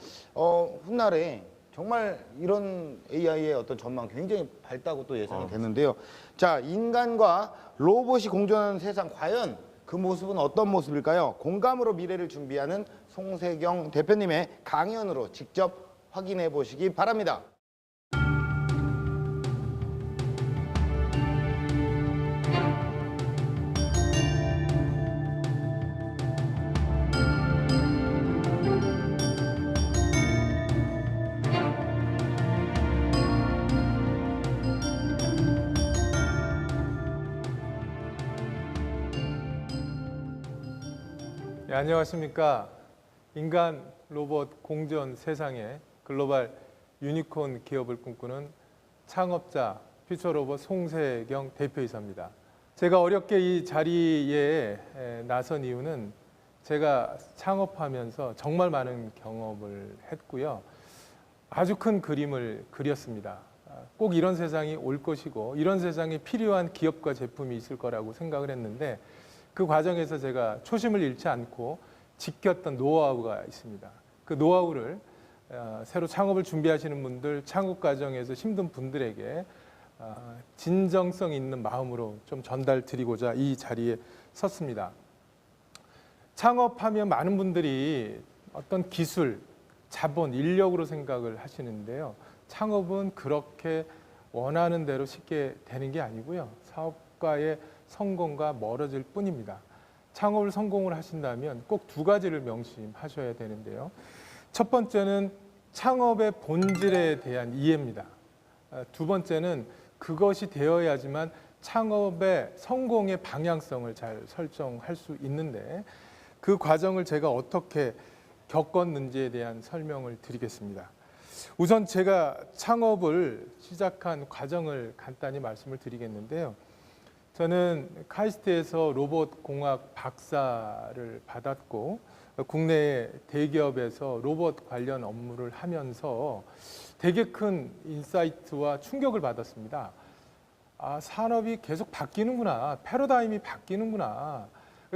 Speaker 1: 훗날에 정말 이런 AI의 어떤 전망 굉장히 밝다고 또 예상이 되는데요. 자, 인간과 로봇이 공존하는 세상 과연 그 모습은 어떤 모습일까요? 공감으로 미래를 준비하는 송세경 대표님의 강연으로 직접 확인해 보시기 바랍니다.
Speaker 3: 네, 안녕하십니까. 인간 로봇 공존 세상의 글로벌 유니콘 기업을 꿈꾸는 창업자 퓨처로봇 송세경 대표이사입니다. 제가 어렵게 이 자리에 나선 이유는 제가 창업하면서 정말 많은 경험을 했고요. 아주 큰 그림을 그렸습니다. 꼭 이런 세상이 올 것이고 이런 세상에 필요한 기업과 제품이 있을 거라고 생각을 했는데 그 과정에서 제가 초심을 잃지 않고 지켰던 노하우가 있습니다. 그 노하우를 새로 창업을 준비하시는 분들, 창업 과정에서 힘든 분들에게 진정성 있는 마음으로 좀 전달 드리고자 이 자리에 섰습니다. 창업하면 많은 분들이 어떤 기술, 자본, 인력으로 생각을 하시는데요. 창업은 그렇게 원하는 대로 쉽게 되는 게 아니고요. 사업가의 성공과 멀어질 뿐입니다. 창업을 성공을 하신다면 꼭 두 가지를 명심하셔야 되는데요. 첫 번째는 창업의 본질에 대한 이해입니다. 두 번째는 그것이 되어야지만 창업의 성공의 방향성을 잘 설정할 수 있는데 그 과정을 제가 어떻게 겪었는지에 대한 설명을 드리겠습니다. 우선 제가 창업을 시작한 과정을 간단히 말씀을 드리겠는데요. 저는 카이스트에서 로봇 공학 박사를 받았고 국내 대기업에서 로봇 관련 업무를 하면서 되게 큰 인사이트와 충격을 받았습니다. 산업이 계속 바뀌는구나. 패러다임이 바뀌는구나.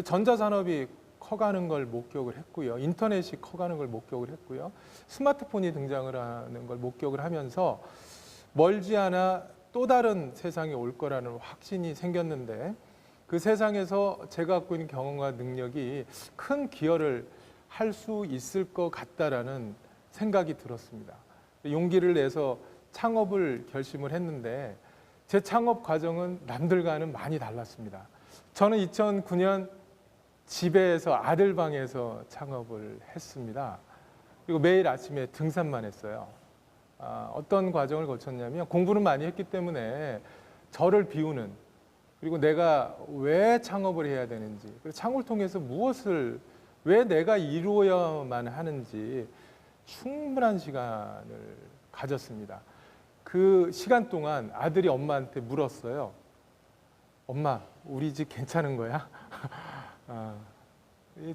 Speaker 3: 전자산업이 커가는 걸 목격을 했고요. 인터넷이 커가는 걸 목격을 했고요. 스마트폰이 등장을 하는 걸 목격을 하면서 멀지 않아 또 다른 세상이 올 거라는 확신이 생겼는데 그 세상에서 제가 갖고 있는 경험과 능력이 큰 기여를 할 수 있을 것 같다라는 생각이 들었습니다. 용기를 내서 창업을 결심을 했는데 제 창업 과정은 남들과는 많이 달랐습니다. 저는 2009년 집에서 아들 방에서 창업을 했습니다. 그리고 매일 아침에 등산만 했어요. 어떤 과정을 거쳤냐면 공부는 많이 했기 때문에 저를 비우는, 그리고 내가 왜 창업을 해야 되는지, 그리고 창업을 통해서 무엇을 왜 내가 이루어야만 하는지 충분한 시간을 가졌습니다. 그 시간 동안 아들이 엄마한테 물었어요. 엄마, 우리 집 괜찮은 거야?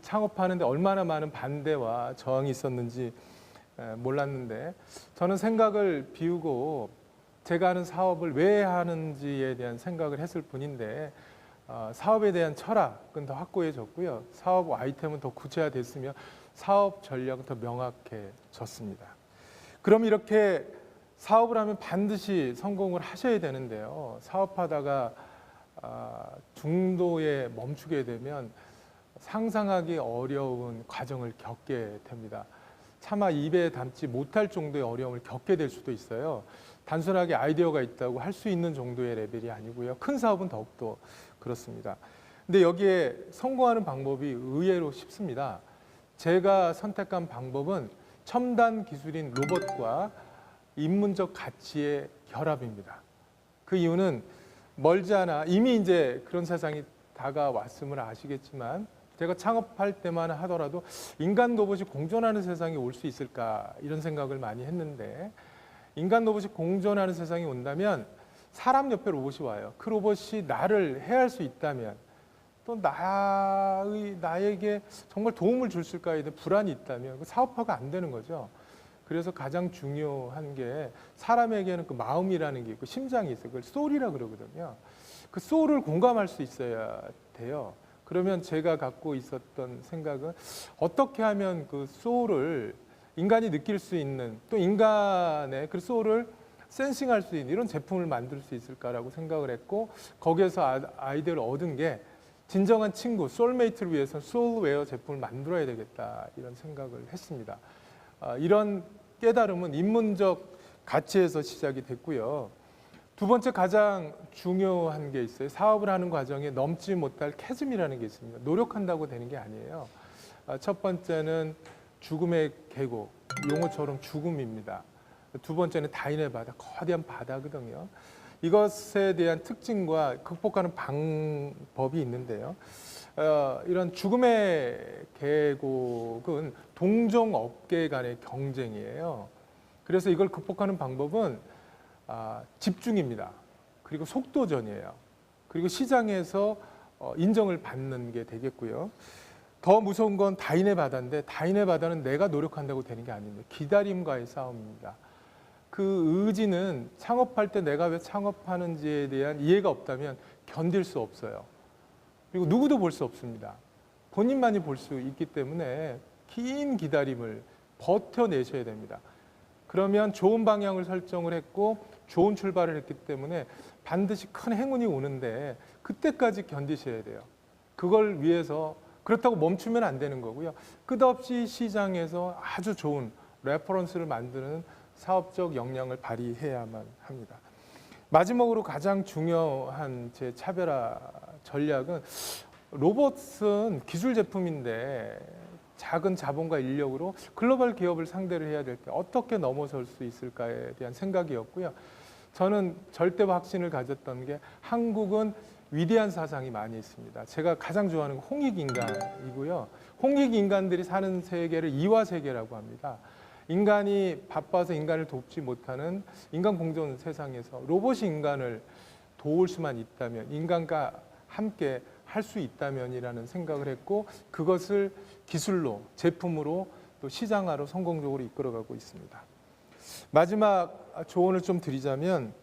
Speaker 3: 창업하는데 얼마나 많은 반대와 저항이 있었는지 몰랐는데 저는 생각을 비우고 제가 하는 사업을 왜 하는지에 대한 생각을 했을 뿐인데 사업에 대한 철학은 더 확고해졌고요. 사업 아이템은 더 구체화됐으며 사업 전략은 더 명확해졌습니다. 그럼 이렇게 사업을 하면 반드시 성공을 하셔야 되는데요. 사업하다가 중도에 멈추게 되면 상상하기 어려운 과정을 겪게 됩니다. 차마 입에 담지 못할 정도의 어려움을 겪게 될 수도 있어요. 단순하게 아이디어가 있다고 할 수 있는 정도의 레벨이 아니고요. 큰 사업은 더욱더 그렇습니다. 근데 여기에 성공하는 방법이 의외로 쉽습니다. 제가 선택한 방법은 첨단 기술인 로봇과 인문적 가치의 결합입니다. 그 이유는 멀지 않아 이미 이제 그런 세상이 다가왔음을 아시겠지만 제가 창업할 때만 하더라도 인간 로봇이 공존하는 세상이 올 수 있을까 이런 생각을 많이 했는데 인간 로봇이 공존하는 세상이 온다면 사람 옆에 로봇이 와요. 그 로봇이 나를 해할 수 있다면 또 나에게 정말 도움을 줄 수일까에 대한 불안이 있다면 사업화가 안 되는 거죠. 그래서 가장 중요한 게 사람에게는 그 마음이라는 게 있고 심장이 있어요. 그걸 소울이라 그러거든요. 그 소울을 공감할 수 있어야 돼요. 그러면 제가 갖고 있었던 생각은 어떻게 하면 그 소울을 인간이 느낄 수 있는 또 인간의 그 소울을 센싱할 수 있는 이런 제품을 만들 수 있을까라고 생각을 했고 거기에서 아이디어를 얻은 게 진정한 친구, 소울메이트를 위해서 소울웨어 제품을 만들어야 되겠다 이런 생각을 했습니다. 이런 깨달음은 인문적 가치에서 시작이 됐고요. 두 번째 가장 중요한 게 있어요. 사업을 하는 과정에 넘지 못할 캐즘이라는 게 있습니다. 노력한다고 되는 게 아니에요. 첫 번째는 죽음의 계곡, 용어처럼 죽음입니다. 두 번째는 다인의 바다, 거대한 바다거든요. 이것에 대한 특징과 극복하는 방법이 있는데요. 이런 죽음의 계곡은 동종 업계 간의 경쟁이에요. 그래서 이걸 극복하는 방법은 집중입니다. 그리고 속도전이에요. 그리고 시장에서 인정을 받는 게 되겠고요. 더 무서운 건 다인의 바다인데 다인의 바다는 내가 노력한다고 되는 게 아닙니다. 기다림과의 싸움입니다. 그 의지는 창업할 때 내가 왜 창업하는지에 대한 이해가 없다면 견딜 수 없어요. 그리고 누구도 볼 수 없습니다. 본인만이 볼 수 있기 때문에 긴 기다림을 버텨내셔야 됩니다. 그러면 좋은 방향을 설정을 했고 좋은 출발을 했기 때문에 반드시 큰 행운이 오는데 그때까지 견디셔야 돼요. 그걸 위해서 그렇다고 멈추면 안 되는 거고요. 끝없이 시장에서 아주 좋은 레퍼런스를 만드는 사업적 역량을 발휘해야만 합니다. 마지막으로 가장 중요한 제 차별화 전략은 로봇은 기술 제품인데 작은 자본과 인력으로 글로벌 기업을 상대를 해야 될 때 어떻게 넘어설 수 있을까에 대한 생각이었고요. 저는 절대 확신을 가졌던 게 한국은 위대한 사상이 많이 있습니다. 제가 가장 좋아하는 건 홍익인간이고요. 홍익인간들이 사는 세계를 이화 세계라고 합니다. 인간이 바빠서 인간을 돕지 못하는 인간 공존 세상에서 로봇이 인간을 도울 수만 있다면 인간과 함께 할 수 있다면이라는 생각을 했고 그것을 기술로 제품으로 또 시장화로 성공적으로 이끌어가고 있습니다. 마지막 조언을 좀 드리자면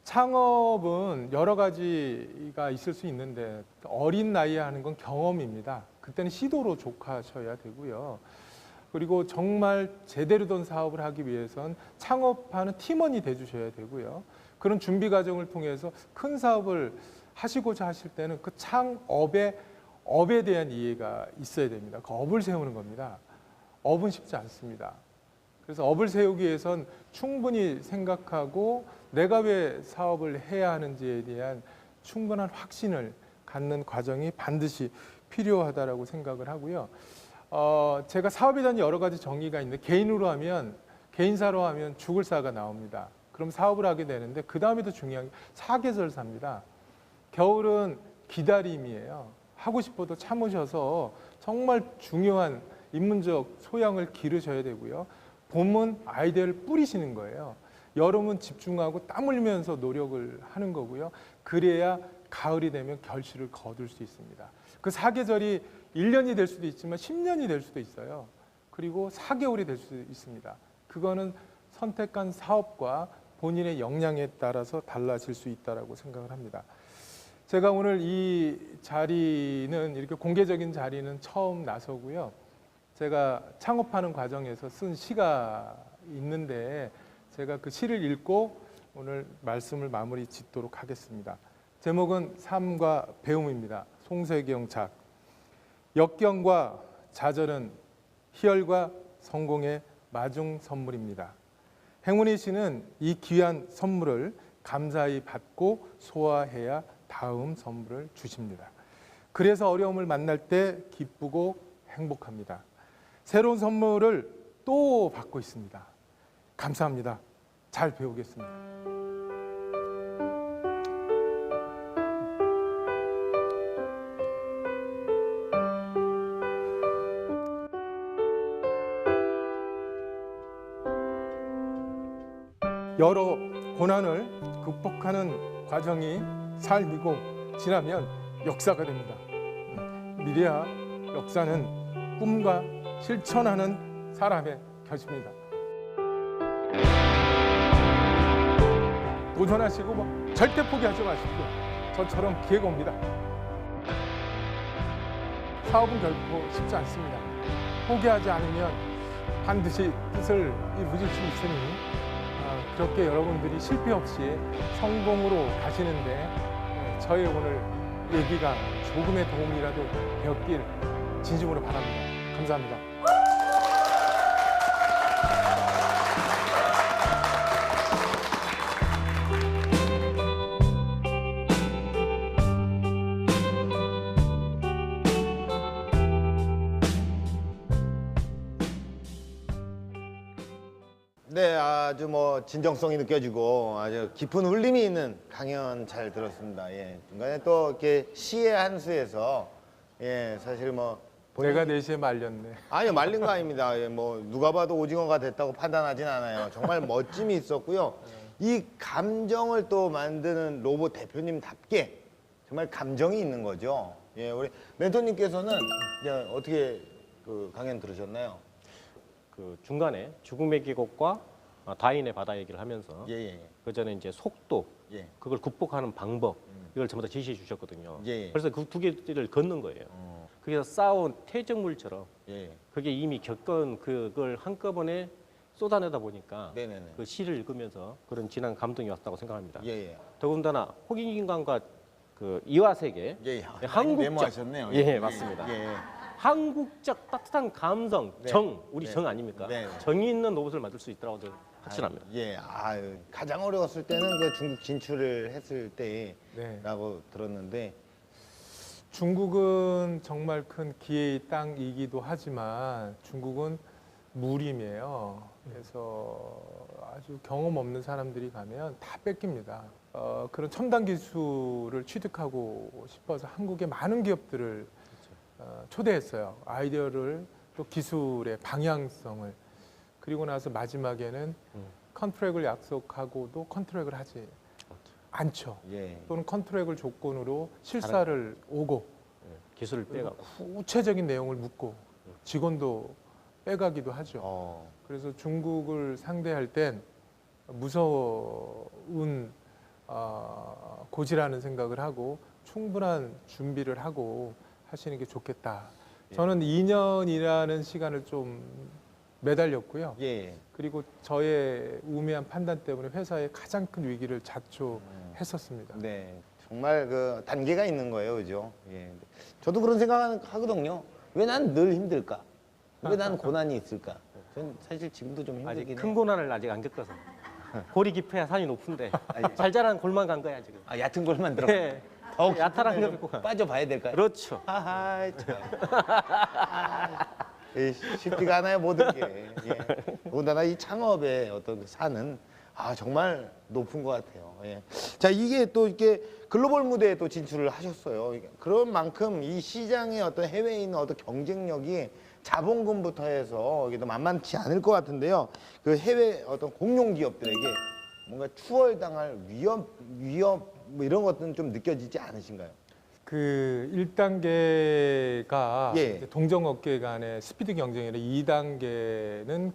Speaker 3: 창업은 여러 가지가 있을 수 있는데 어린 나이에 하는 건 경험입니다. 그때는 시도로 족하셔야 되고요. 그리고 정말 제대로 된 사업을 하기 위해선 창업하는 팀원이 돼주셔야 되고요. 그런 준비 과정을 통해서 큰 사업을 하시고자 하실 때는 그 업에 대한 이해가 있어야 됩니다. 그 업을 세우는 겁니다. 업은 쉽지 않습니다. 그래서 업을 세우기 위해선 충분히 생각하고 내가 왜 사업을 해야 하는지에 대한 충분한 확신을 갖는 과정이 반드시 필요하다라고 생각을 하고요. 제가 사업에 대한 여러 가지 정의가 있는데 개인사로 하면 죽을 사가 나옵니다. 그럼 사업을 하게 되는데 그 다음에 더 중요한 게 사계절사입니다. 겨울은 기다림이에요. 하고 싶어도 참으셔서 정말 중요한 인문적 소양을 기르셔야 되고요. 봄은 아이디어를 뿌리시는 거예요. 여름은 집중하고 땀 흘리면서 노력을 하는 거고요. 그래야 가을이 되면 결실을 거둘 수 있습니다. 그 사계절이 1년이 될 수도 있지만 10년이 될 수도 있어요. 그리고 4개월이 될 수도 있습니다. 그거는 선택한 사업과 본인의 역량에 따라서 달라질 수 있다고 생각을 합니다. 제가 오늘 이 자리는 이렇게 공개적인 자리는 처음 나서고요. 제가 창업하는 과정에서 쓴 시가 있는데 제가 그 시를 읽고 오늘 말씀을 마무리 짓도록 하겠습니다. 제목은 삶과 배움입니다. 송세경 작. 역경과 좌절은 희열과 성공의 마중 선물입니다. 행운의 씨는 이 귀한 선물을 감사히 받고 소화해야 다음 선물을 주십니다. 그래서 어려움을 만날 때 기쁘고 행복합니다. 새로운 선물을 또 받고 있습니다. 감사합니다. 잘 배우겠습니다. 여러 고난을 극복하는 과정이 삶이고 지나면 역사가 됩니다. 미래야 역사는 꿈과 실천하는 사람의 것입니다. 도전하시고 절대 포기하지 마십시오. 저처럼 기회가 옵니다. 사업은 결코 쉽지 않습니다. 포기하지 않으면 반드시 뜻을 이루실 수 있으니 그렇게 여러분들이 실패 없이 성공으로 가시는데 저의 오늘 얘기가 조금의 도움이라도 되었길 진심으로 바랍니다. 감사합니다.
Speaker 1: 네, 아주 진정성이 느껴지고 아주 깊은 울림이 있는 강연 잘 들었습니다. 예, 중간에 또 이렇게 시의 한 수에서 사실
Speaker 3: 내가 4시에 말렸네.
Speaker 1: 아니요, 말린 거 아닙니다. 예, 누가 봐도 오징어가 됐다고 판단하진 않아요. 정말 멋짐이 있었고요. 이 감정을 또 만드는 로봇 대표님답게 정말 감정이 있는 거죠. 예, 우리 멘토님께서는 이제 어떻게 그 강연 들으셨나요?
Speaker 2: 그 중간에 죽음의 계곡과 다인의 바다 얘기를 하면서 그 전에 이제 속도, 그걸 극복하는 방법 이걸 전부 다 제시해 주셨거든요. 그래서 그 두 개를 걷는 거예요. 그래서 쌓아온 퇴적물처럼 그게 이미 겪은 그걸 한꺼번에 쏟아내다 보니까 그 시를 읽으면서 그런 진한 감동이 왔다고 생각합니다. 더군다나 호기인간과 그 이화세계 한국적 맞습니다. 한국적 따뜻한 감성, 정, 우리 정 아닙니까? 정이 있는 로봇을 만들 수 있다고 확신합니다.
Speaker 1: 가장 어려웠을 때는 그 중국 진출을 했을 때라고 들었는데
Speaker 3: 중국은 정말 큰 기회의 땅이기도 하지만 중국은 무림이에요. 그래서 아주 경험 없는 사람들이 가면 다 뺏깁니다. 그런 첨단 기술을 취득하고 싶어서 한국의 많은 기업들을 초대했어요. 아이디어를 또 기술의 방향성을 그리고 나서 마지막에는 컨트랙을 약속하고도 컨트랙을 하지 않죠. 또는 컨트랙을 조건으로 실사를 오고
Speaker 2: 기술을 빼가고
Speaker 3: 구체적인 내용을 묻고 직원도 빼가기도 하죠. 그래서 중국을 상대할 땐 무서운 고지라는 생각을 하고 충분한 준비를 하고 하시는 게 좋겠다. 저는 2년이라는 시간을 좀 매달렸고요.
Speaker 1: 예.
Speaker 3: 그리고 저의 우매한 판단 때문에 회사의 가장 큰 위기를 자초했었습니다.
Speaker 1: 네. 정말 그 단계가 있는 거예요, 그죠? 예. 저도 그런 생각하거든요. 왜 난 늘 힘들까? 왜 난 고난이 있을까? 전 사실 지금도 좀
Speaker 2: 아직
Speaker 1: 힘들긴
Speaker 2: 큰
Speaker 1: 해요.
Speaker 2: 고난을 아직 안 겪어서. 골이 깊어야 산이 높은데 잘 자란 골만 간 거야 지금.
Speaker 1: 아, 얕은 골만 들어.
Speaker 2: 예.
Speaker 1: 더욱
Speaker 2: 야탈한
Speaker 1: 좀
Speaker 2: 거
Speaker 1: 빠져봐야 될까요?
Speaker 2: 그렇죠.
Speaker 1: 하하, 참. 쉽지가 않아요, 모든 게. 예. 더군다나 이 창업의 어떤 그 산은 정말 높은 것 같아요. 예. 자, 이게 또 이렇게 글로벌 무대에 또 진출을 하셨어요. 그런 만큼 이 시장의 어떤 해외에 있는 어떤 경쟁력이 자본금부터 해서 이게 또 만만치 않을 것 같은데요. 그 해외 어떤 공룡 기업들에게 뭔가 추월당할 위험 뭐 이런 것들은 좀 느껴지지 않으신가요?
Speaker 3: 그 1단계가
Speaker 1: 예.
Speaker 3: 동종업계 간의 스피드 경쟁이라 2단계는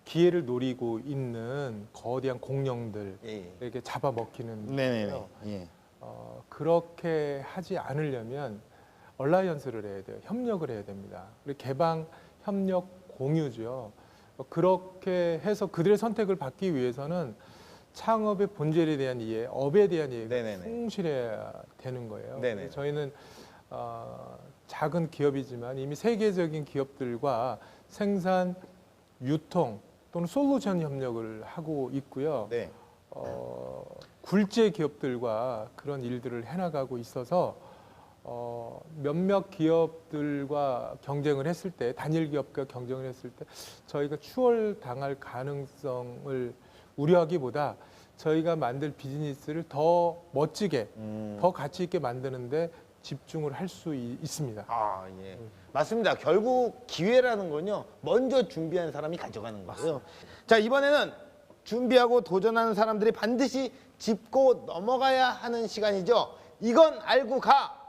Speaker 3: 기회를 노리고 있는 거대한 공룡들
Speaker 1: 예.
Speaker 3: 이렇게 잡아먹히는
Speaker 1: 네네네.
Speaker 3: 거예요.
Speaker 1: 예.
Speaker 3: 그렇게 하지 않으려면 얼라이언스를 해야 돼요. 협력을 해야 됩니다. 그리고 개방 협력 공유죠. 그렇게 해서 그들의 선택을 받기 위해서는 창업의 본질에 대한 이해, 업에 대한 이해가
Speaker 1: 네네네.
Speaker 3: 충실해야 되는 거예요.
Speaker 1: 네네.
Speaker 3: 그래서 저희는 작은 기업이지만 이미 세계적인 기업들과 생산, 유통 또는 솔루션 협력을 하고 있고요.
Speaker 1: 네.
Speaker 3: 굴제 기업들과 그런 일들을 해나가고 있어서 몇몇 기업들과 경쟁을 했을 때, 단일 기업과 경쟁을 했을 때 저희가 추월당할 가능성을 우려하기보다 저희가 만들 비즈니스를 더 멋지게, 더 가치 있게 만드는데 집중을 할 수 있습니다.
Speaker 1: 예. 맞습니다. 결국 기회라는 건요, 먼저 준비한 사람이 가져가는 거예요. 자, 이번에는 준비하고 도전하는 사람들이 반드시 짚고 넘어가야 하는 시간이죠. 이건 알고 가!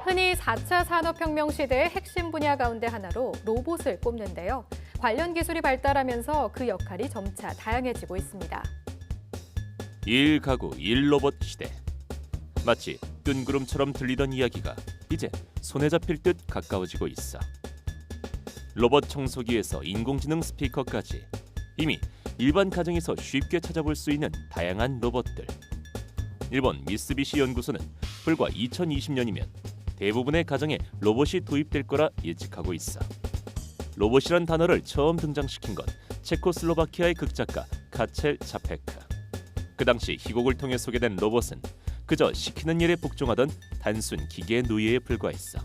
Speaker 10: 흔히 4차 산업혁명 시대의 핵심 분야 가운데 하나로 로봇을 꼽는데요. 관련 기술이 발달하면서 그 역할이 점차 다양해지고 있습니다.
Speaker 11: 1가구 1로봇 시대. 마치 뜬구름처럼 들리던 이야기가 이제 손에 잡힐 듯 가까워지고 있어. 로봇 청소기에서 인공지능 스피커까지 이미 일반 가정에서 쉽게 찾아볼 수 있는 다양한 로봇들. 일본 미쓰비시 연구소는 불과 2020년이면 대부분의 가정에 로봇이 도입될 거라 예측하고 있어. 로봇이란 단어를 처음 등장시킨 건 체코슬로바키아의 극작가 카첼 차페크. 그 당시 희곡을 통해 소개된 로봇은 그저 시키는 일에 복종하던 단순 기계의 노예에 불과했어.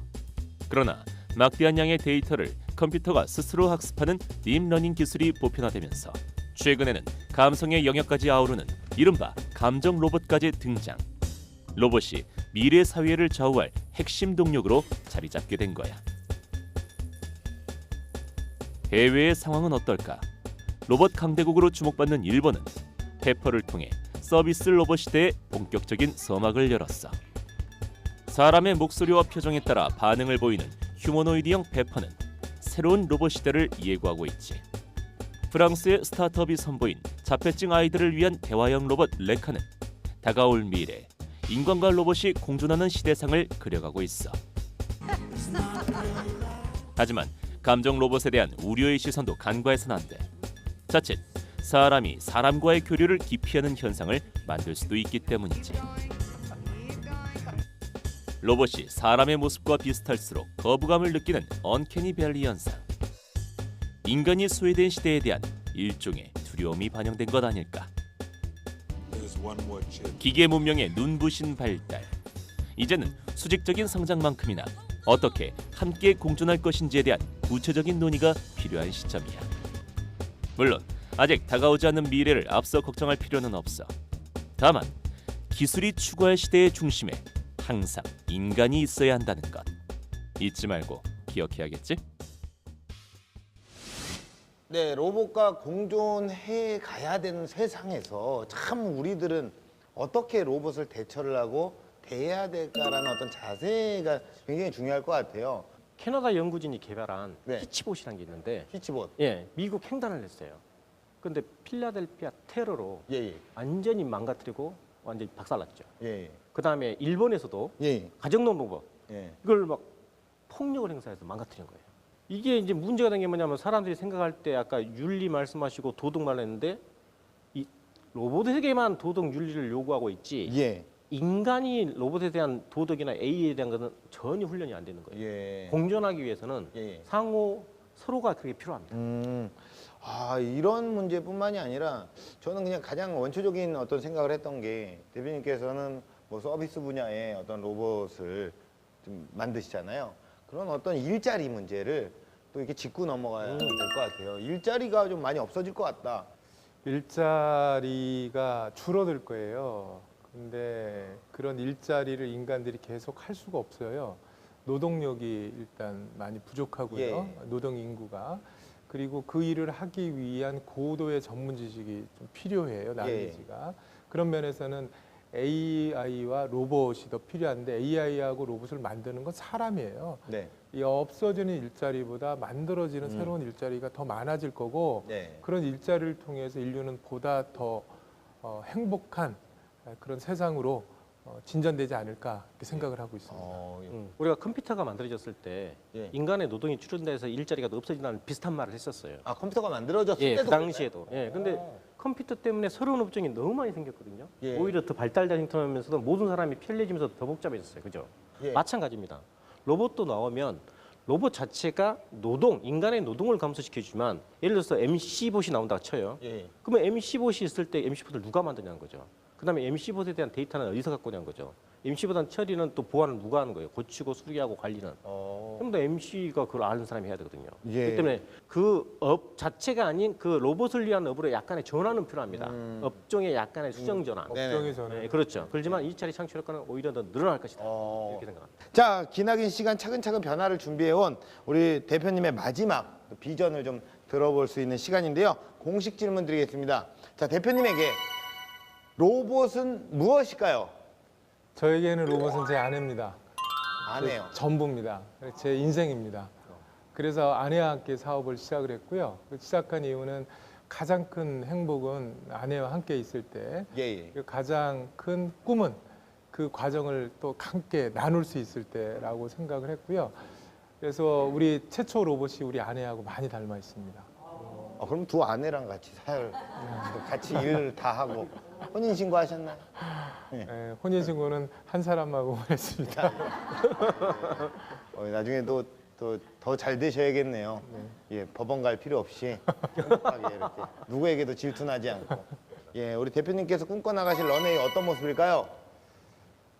Speaker 11: 그러나 막대한 양의 데이터를 컴퓨터가 스스로 학습하는 딥러닝 기술이 보편화되면서 최근에는 감성의 영역까지 아우르는 이른바 감정 로봇까지 등장. 로봇이 미래 사회를 좌우할 핵심 동력으로 자리 잡게 된 거야. 해외의 상황은 어떨까? 로봇 강대국으로 주목받는 일본은 페퍼를 통해 서비스 로봇 시대에 본격적인 서막을 열었어. 사람의 목소리와 표정에 따라 반응을 보이는 휴머노이드형 페퍼는 새로운 로봇 시대를 예고하고 있지. 프랑스의 스타트업이 선보인 자폐증 아이들을 위한 대화형 로봇 레카는 다가올 미래 인간과 로봇이 공존하는 시대상을 그려가고 있어. 하지만 감정 로봇에 대한 우려의 시선도 간과해서는 안 돼. 자칫 사람이 사람과의 교류를 기피하는 현상을 만들 수도 있기 때문이지. 로봇이 사람의 모습과 비슷할수록 거부감을 느끼는 언캐니 밸리 현상. 인간이 소외된 시대에 대한 일종의 두려움이 반영된 것 아닐까. 기계 문명의 눈부신 발달. 이제는 수직적인 성장만큼이나 어떻게 함께 공존할 것인지에 대한 구체적인 논의가 필요한 시점이야. 물론 아직 다가오지 않는 미래를 앞서 걱정할 필요는 없어. 다만 기술이 추구할 시대의 중심에 항상 인간이 있어야 한다는 것 잊지 말고 기억해야겠지?
Speaker 1: 네, 로봇과 공존해 가야 되는 세상에서 참 우리들은 어떻게 로봇을 대처를 하고 대해야 될까라는 어떤 자세가 굉장히 중요할 것 같아요.
Speaker 2: 캐나다 연구진이 개발한
Speaker 1: 네.
Speaker 2: 히치봇이라는 게 있는데
Speaker 1: 히치봇.
Speaker 2: 예, 미국 횡단을 했어요. 근데 필라델피아 테러로
Speaker 1: 예,
Speaker 2: 완전히 망가뜨리고 완전히 박살났죠.
Speaker 1: 예,
Speaker 2: 그다음에 일본에서도
Speaker 1: 예,
Speaker 2: 가정용 로봇
Speaker 1: 예.
Speaker 2: 이걸 막 폭력을 행사해서 망가뜨린 거예요. 이게 이제 문제가 된 게 뭐냐면 사람들이 생각할 때 아까 윤리 말씀하시고 도덕 말했는데 이 로봇에게만 도덕 윤리를 요구하고 있지
Speaker 1: 예.
Speaker 2: 인간이 로봇에 대한 도덕이나 A에 대한 것은 전혀 훈련이 안 되는 거예요.
Speaker 1: 예.
Speaker 2: 공존하기 위해서는
Speaker 1: 예.
Speaker 2: 상호 서로가 그게 필요합니다.
Speaker 1: 이런 문제뿐만이 아니라 저는 그냥 가장 원초적인 어떤 생각을 했던 게 대표님께서는 뭐 서비스 분야의 어떤 로봇을 좀 만드시잖아요. 그런 어떤 일자리 문제를 또 이렇게 짚고 넘어가야 될 것 같아요. 일자리가 좀 많이 없어질 것 같다.
Speaker 3: 일자리가 줄어들 거예요. 근데 그런 일자리를 인간들이 계속 할 수가 없어요. 노동력이 일단 많이 부족하고요.
Speaker 1: 예.
Speaker 3: 노동 인구가. 그리고 그 일을 하기 위한 고도의 전문 지식이 좀 필요해요. 나레지가. 그런 면에서는 AI와 로봇이 더 필요한데 AI하고 로봇을 만드는 건 사람이에요.
Speaker 1: 네.
Speaker 3: 이 없어지는 일자리보다 만들어지는 새로운 일자리가 더 많아질 거고
Speaker 1: 네.
Speaker 3: 그런 일자리를 통해서 인류는 보다 더 행복한 그런 세상으로 진전되지 않을까 이렇게 생각을 하고 있습니다.
Speaker 2: 우리가 컴퓨터가 만들어졌을 때
Speaker 1: 예.
Speaker 2: 인간의 노동이 줄어든다해서 일자리가 없어진다는 비슷한 말을 했었어요.
Speaker 1: 컴퓨터가 만들어졌을
Speaker 2: 예,
Speaker 1: 때도
Speaker 2: 그 당시에도. 예, 근데 컴퓨터 때문에 새로운 업종이 너무 많이 생겼거든요.
Speaker 1: 예.
Speaker 2: 오히려 더 발달된 인터넷하면서도 모든 사람이 편리해지면서 더 복잡해졌어요. 그죠?
Speaker 1: 예.
Speaker 2: 마찬가지입니다. 로봇도 나오면 로봇 자체가 인간의 노동을 감소시켜주지만 예를 들어서 MC봇이 나온다고 쳐요.
Speaker 1: 예.
Speaker 2: 그러면 MC봇이 있을 때 MC봇을 누가 만드냐는 거죠. 그다음에 MC봇에 대한 데이터는 어디서 갖고 오냐는 거죠. MC봇한 처리는 또 보안을 누가 하는 거예요. 고치고 수리하고 관리는. 그럼 또 MC가 그걸 아는 사람이 해야 되거든요.
Speaker 1: 예.
Speaker 2: 그렇기 때문에 그 업 자체가 아닌 그 로봇을 위한 업으로 약간의 전환은 필요합니다. 업종의 약간의 수정 전환.
Speaker 3: 업종의 전환.
Speaker 2: 네, 그렇죠. 그렇지만 일자리 창출 효과는 오히려 더 늘어날 것이다. 이렇게 생각합니다.
Speaker 1: 자, 기나긴 시간 차근차근 변화를 준비해온 우리 대표님의 마지막 비전을 좀 들어볼 수 있는 시간인데요. 공식 질문 드리겠습니다. 자, 대표님에게 로봇은 무엇일까요?
Speaker 3: 저에게는 로봇은 제 아내입니다.
Speaker 1: 아내요.
Speaker 3: 전부입니다. 제 인생입니다. 그래서 아내와 함께 사업을 시작을 했고요. 시작한 이유는 가장 큰 행복은 아내와 함께 있을 때
Speaker 1: 예.
Speaker 3: 가장 큰 꿈은 그 과정을 또 함께 나눌 수 있을 때라고 생각을 했고요. 그래서 우리 최초 로봇이 우리 아내하고 많이 닮아 있습니다.
Speaker 1: 그럼 두 아내랑 같이 같이 일 다 하고 혼인신고 하셨나요?
Speaker 3: 네, 혼인신고는 한 사람하고 했습니다.
Speaker 1: 나중에 또 더 잘 되셔야겠네요. 예, 법원 갈 필요 없이 행복하게 이렇게 누구에게도 질투나지 않고. 예, 우리 대표님께서 꿈꿔나가실 런웨이 어떤 모습일까요?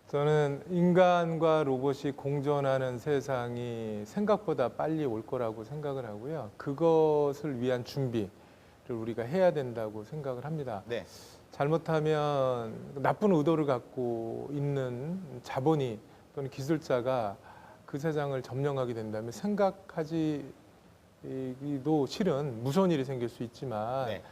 Speaker 3: 저는 인간과 로봇이 공존하는 세상이 생각보다 빨리 올 거라고 생각을 하고요. 그것을 위한 준비를 우리가 해야 된다고 생각을 합니다.
Speaker 1: 네.
Speaker 3: 잘못하면 나쁜 의도를 갖고 있는 자본이 또는 기술자가 그 세상을 점령하게 된다면 생각하지도 싫은 무서운 일이 생길 수 있지만
Speaker 1: 네.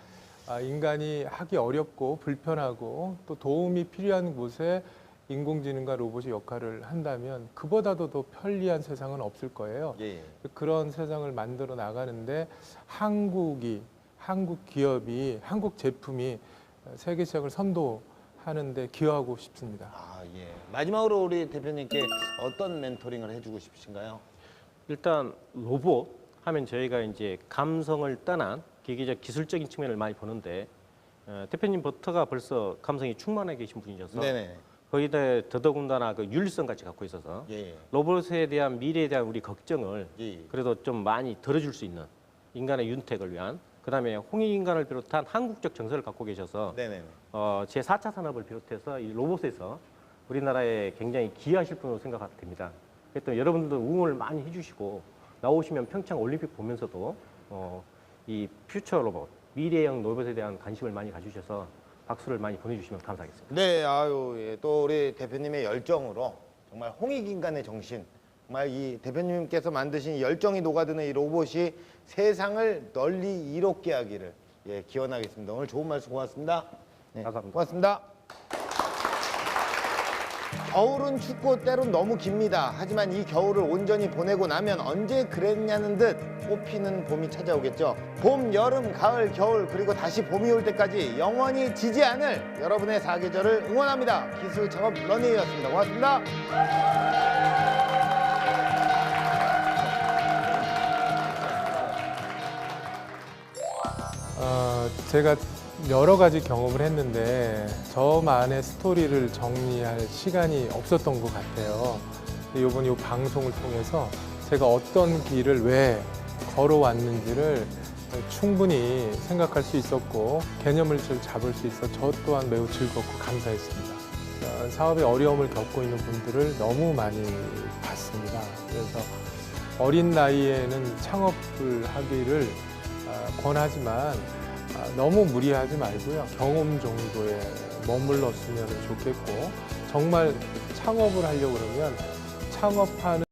Speaker 3: 인간이 하기 어렵고 불편하고 또 도움이 필요한 곳에 인공지능과 로봇이 역할을 한다면 그보다도 더 편리한 세상은 없을 거예요.
Speaker 1: 예.
Speaker 3: 그런 세상을 만들어 나가는데 한국 기업이, 한국 제품이 세계 시장을 선도하는데 기여하고 싶습니다.
Speaker 1: 예. 마지막으로 우리 대표님께 어떤 멘토링을 해주고 싶으신가요?
Speaker 2: 일단 로봇 하면 저희가 이제 감성을 떠난 기계적 기술적인 측면을 많이 보는데 대표님부터가 벌써 감성이 충만해 계신 분이셔서
Speaker 1: 네네.
Speaker 2: 거기다 더더군다나 그 윤리성까지 갖고 있어서
Speaker 1: 예.
Speaker 2: 로봇에 대한 미래에 대한 우리 걱정을
Speaker 1: 예.
Speaker 2: 그래도 좀 많이 덜어줄 수 있는 인간의 윤택을 위한 그다음에 홍익인간을 비롯한 한국적 정서를 갖고 계셔서
Speaker 1: 네네.
Speaker 2: 제 4차 산업을 비롯해서 이 로봇에서 우리나라에 굉장히 기여하실 분으로 생각됩니다. 그래서 여러분들도 응원을 많이 해주시고 나오시면 평창 올림픽 보면서도 이 퓨처 로봇, 미래형 로봇에 대한 관심을 많이 가주셔서 박수를 많이 보내주시면 감사하겠습니다.
Speaker 1: 네, 예. 또 우리 대표님의 열정으로 정말 홍익인간의 정신, 정말 이 대표님께서 만드신 열정이 녹아드는 이 로봇이 세상을 널리 이롭게 하기를 기원하겠습니다. 오늘 좋은 말씀 고맙습니다. 네,
Speaker 2: 감사합니다.
Speaker 1: 고맙습니다. 겨울은 춥고 때론 너무 깁니다. 하지만 이 겨울을 온전히 보내고 나면 언제 그랬냐는 듯 꽃피는 봄이 찾아오겠죠. 봄, 여름, 가을, 겨울 그리고 다시 봄이 올 때까지 영원히 지지 않을 여러분의 사계절을 응원합니다. 기술 창업 런웨이였습니다. 고맙습니다.
Speaker 3: 제가 여러 가지 경험을 했는데 저만의 스토리를 정리할 시간이 없었던 것 같아요. 이번 이 방송을 통해서 제가 어떤 길을 왜 걸어왔는지를 충분히 생각할 수 있었고 개념을 잡을 수 있어 저 또한 매우 즐겁고 감사했습니다. 사업에 어려움을 겪고 있는 분들을 너무 많이 봤습니다. 그래서 어린 나이에는 창업을 하기를 권하지만 너무 무리하지 말고요. 경험 정도에 머물렀으면 좋겠고 정말 창업을 하려고 그러면 창업하는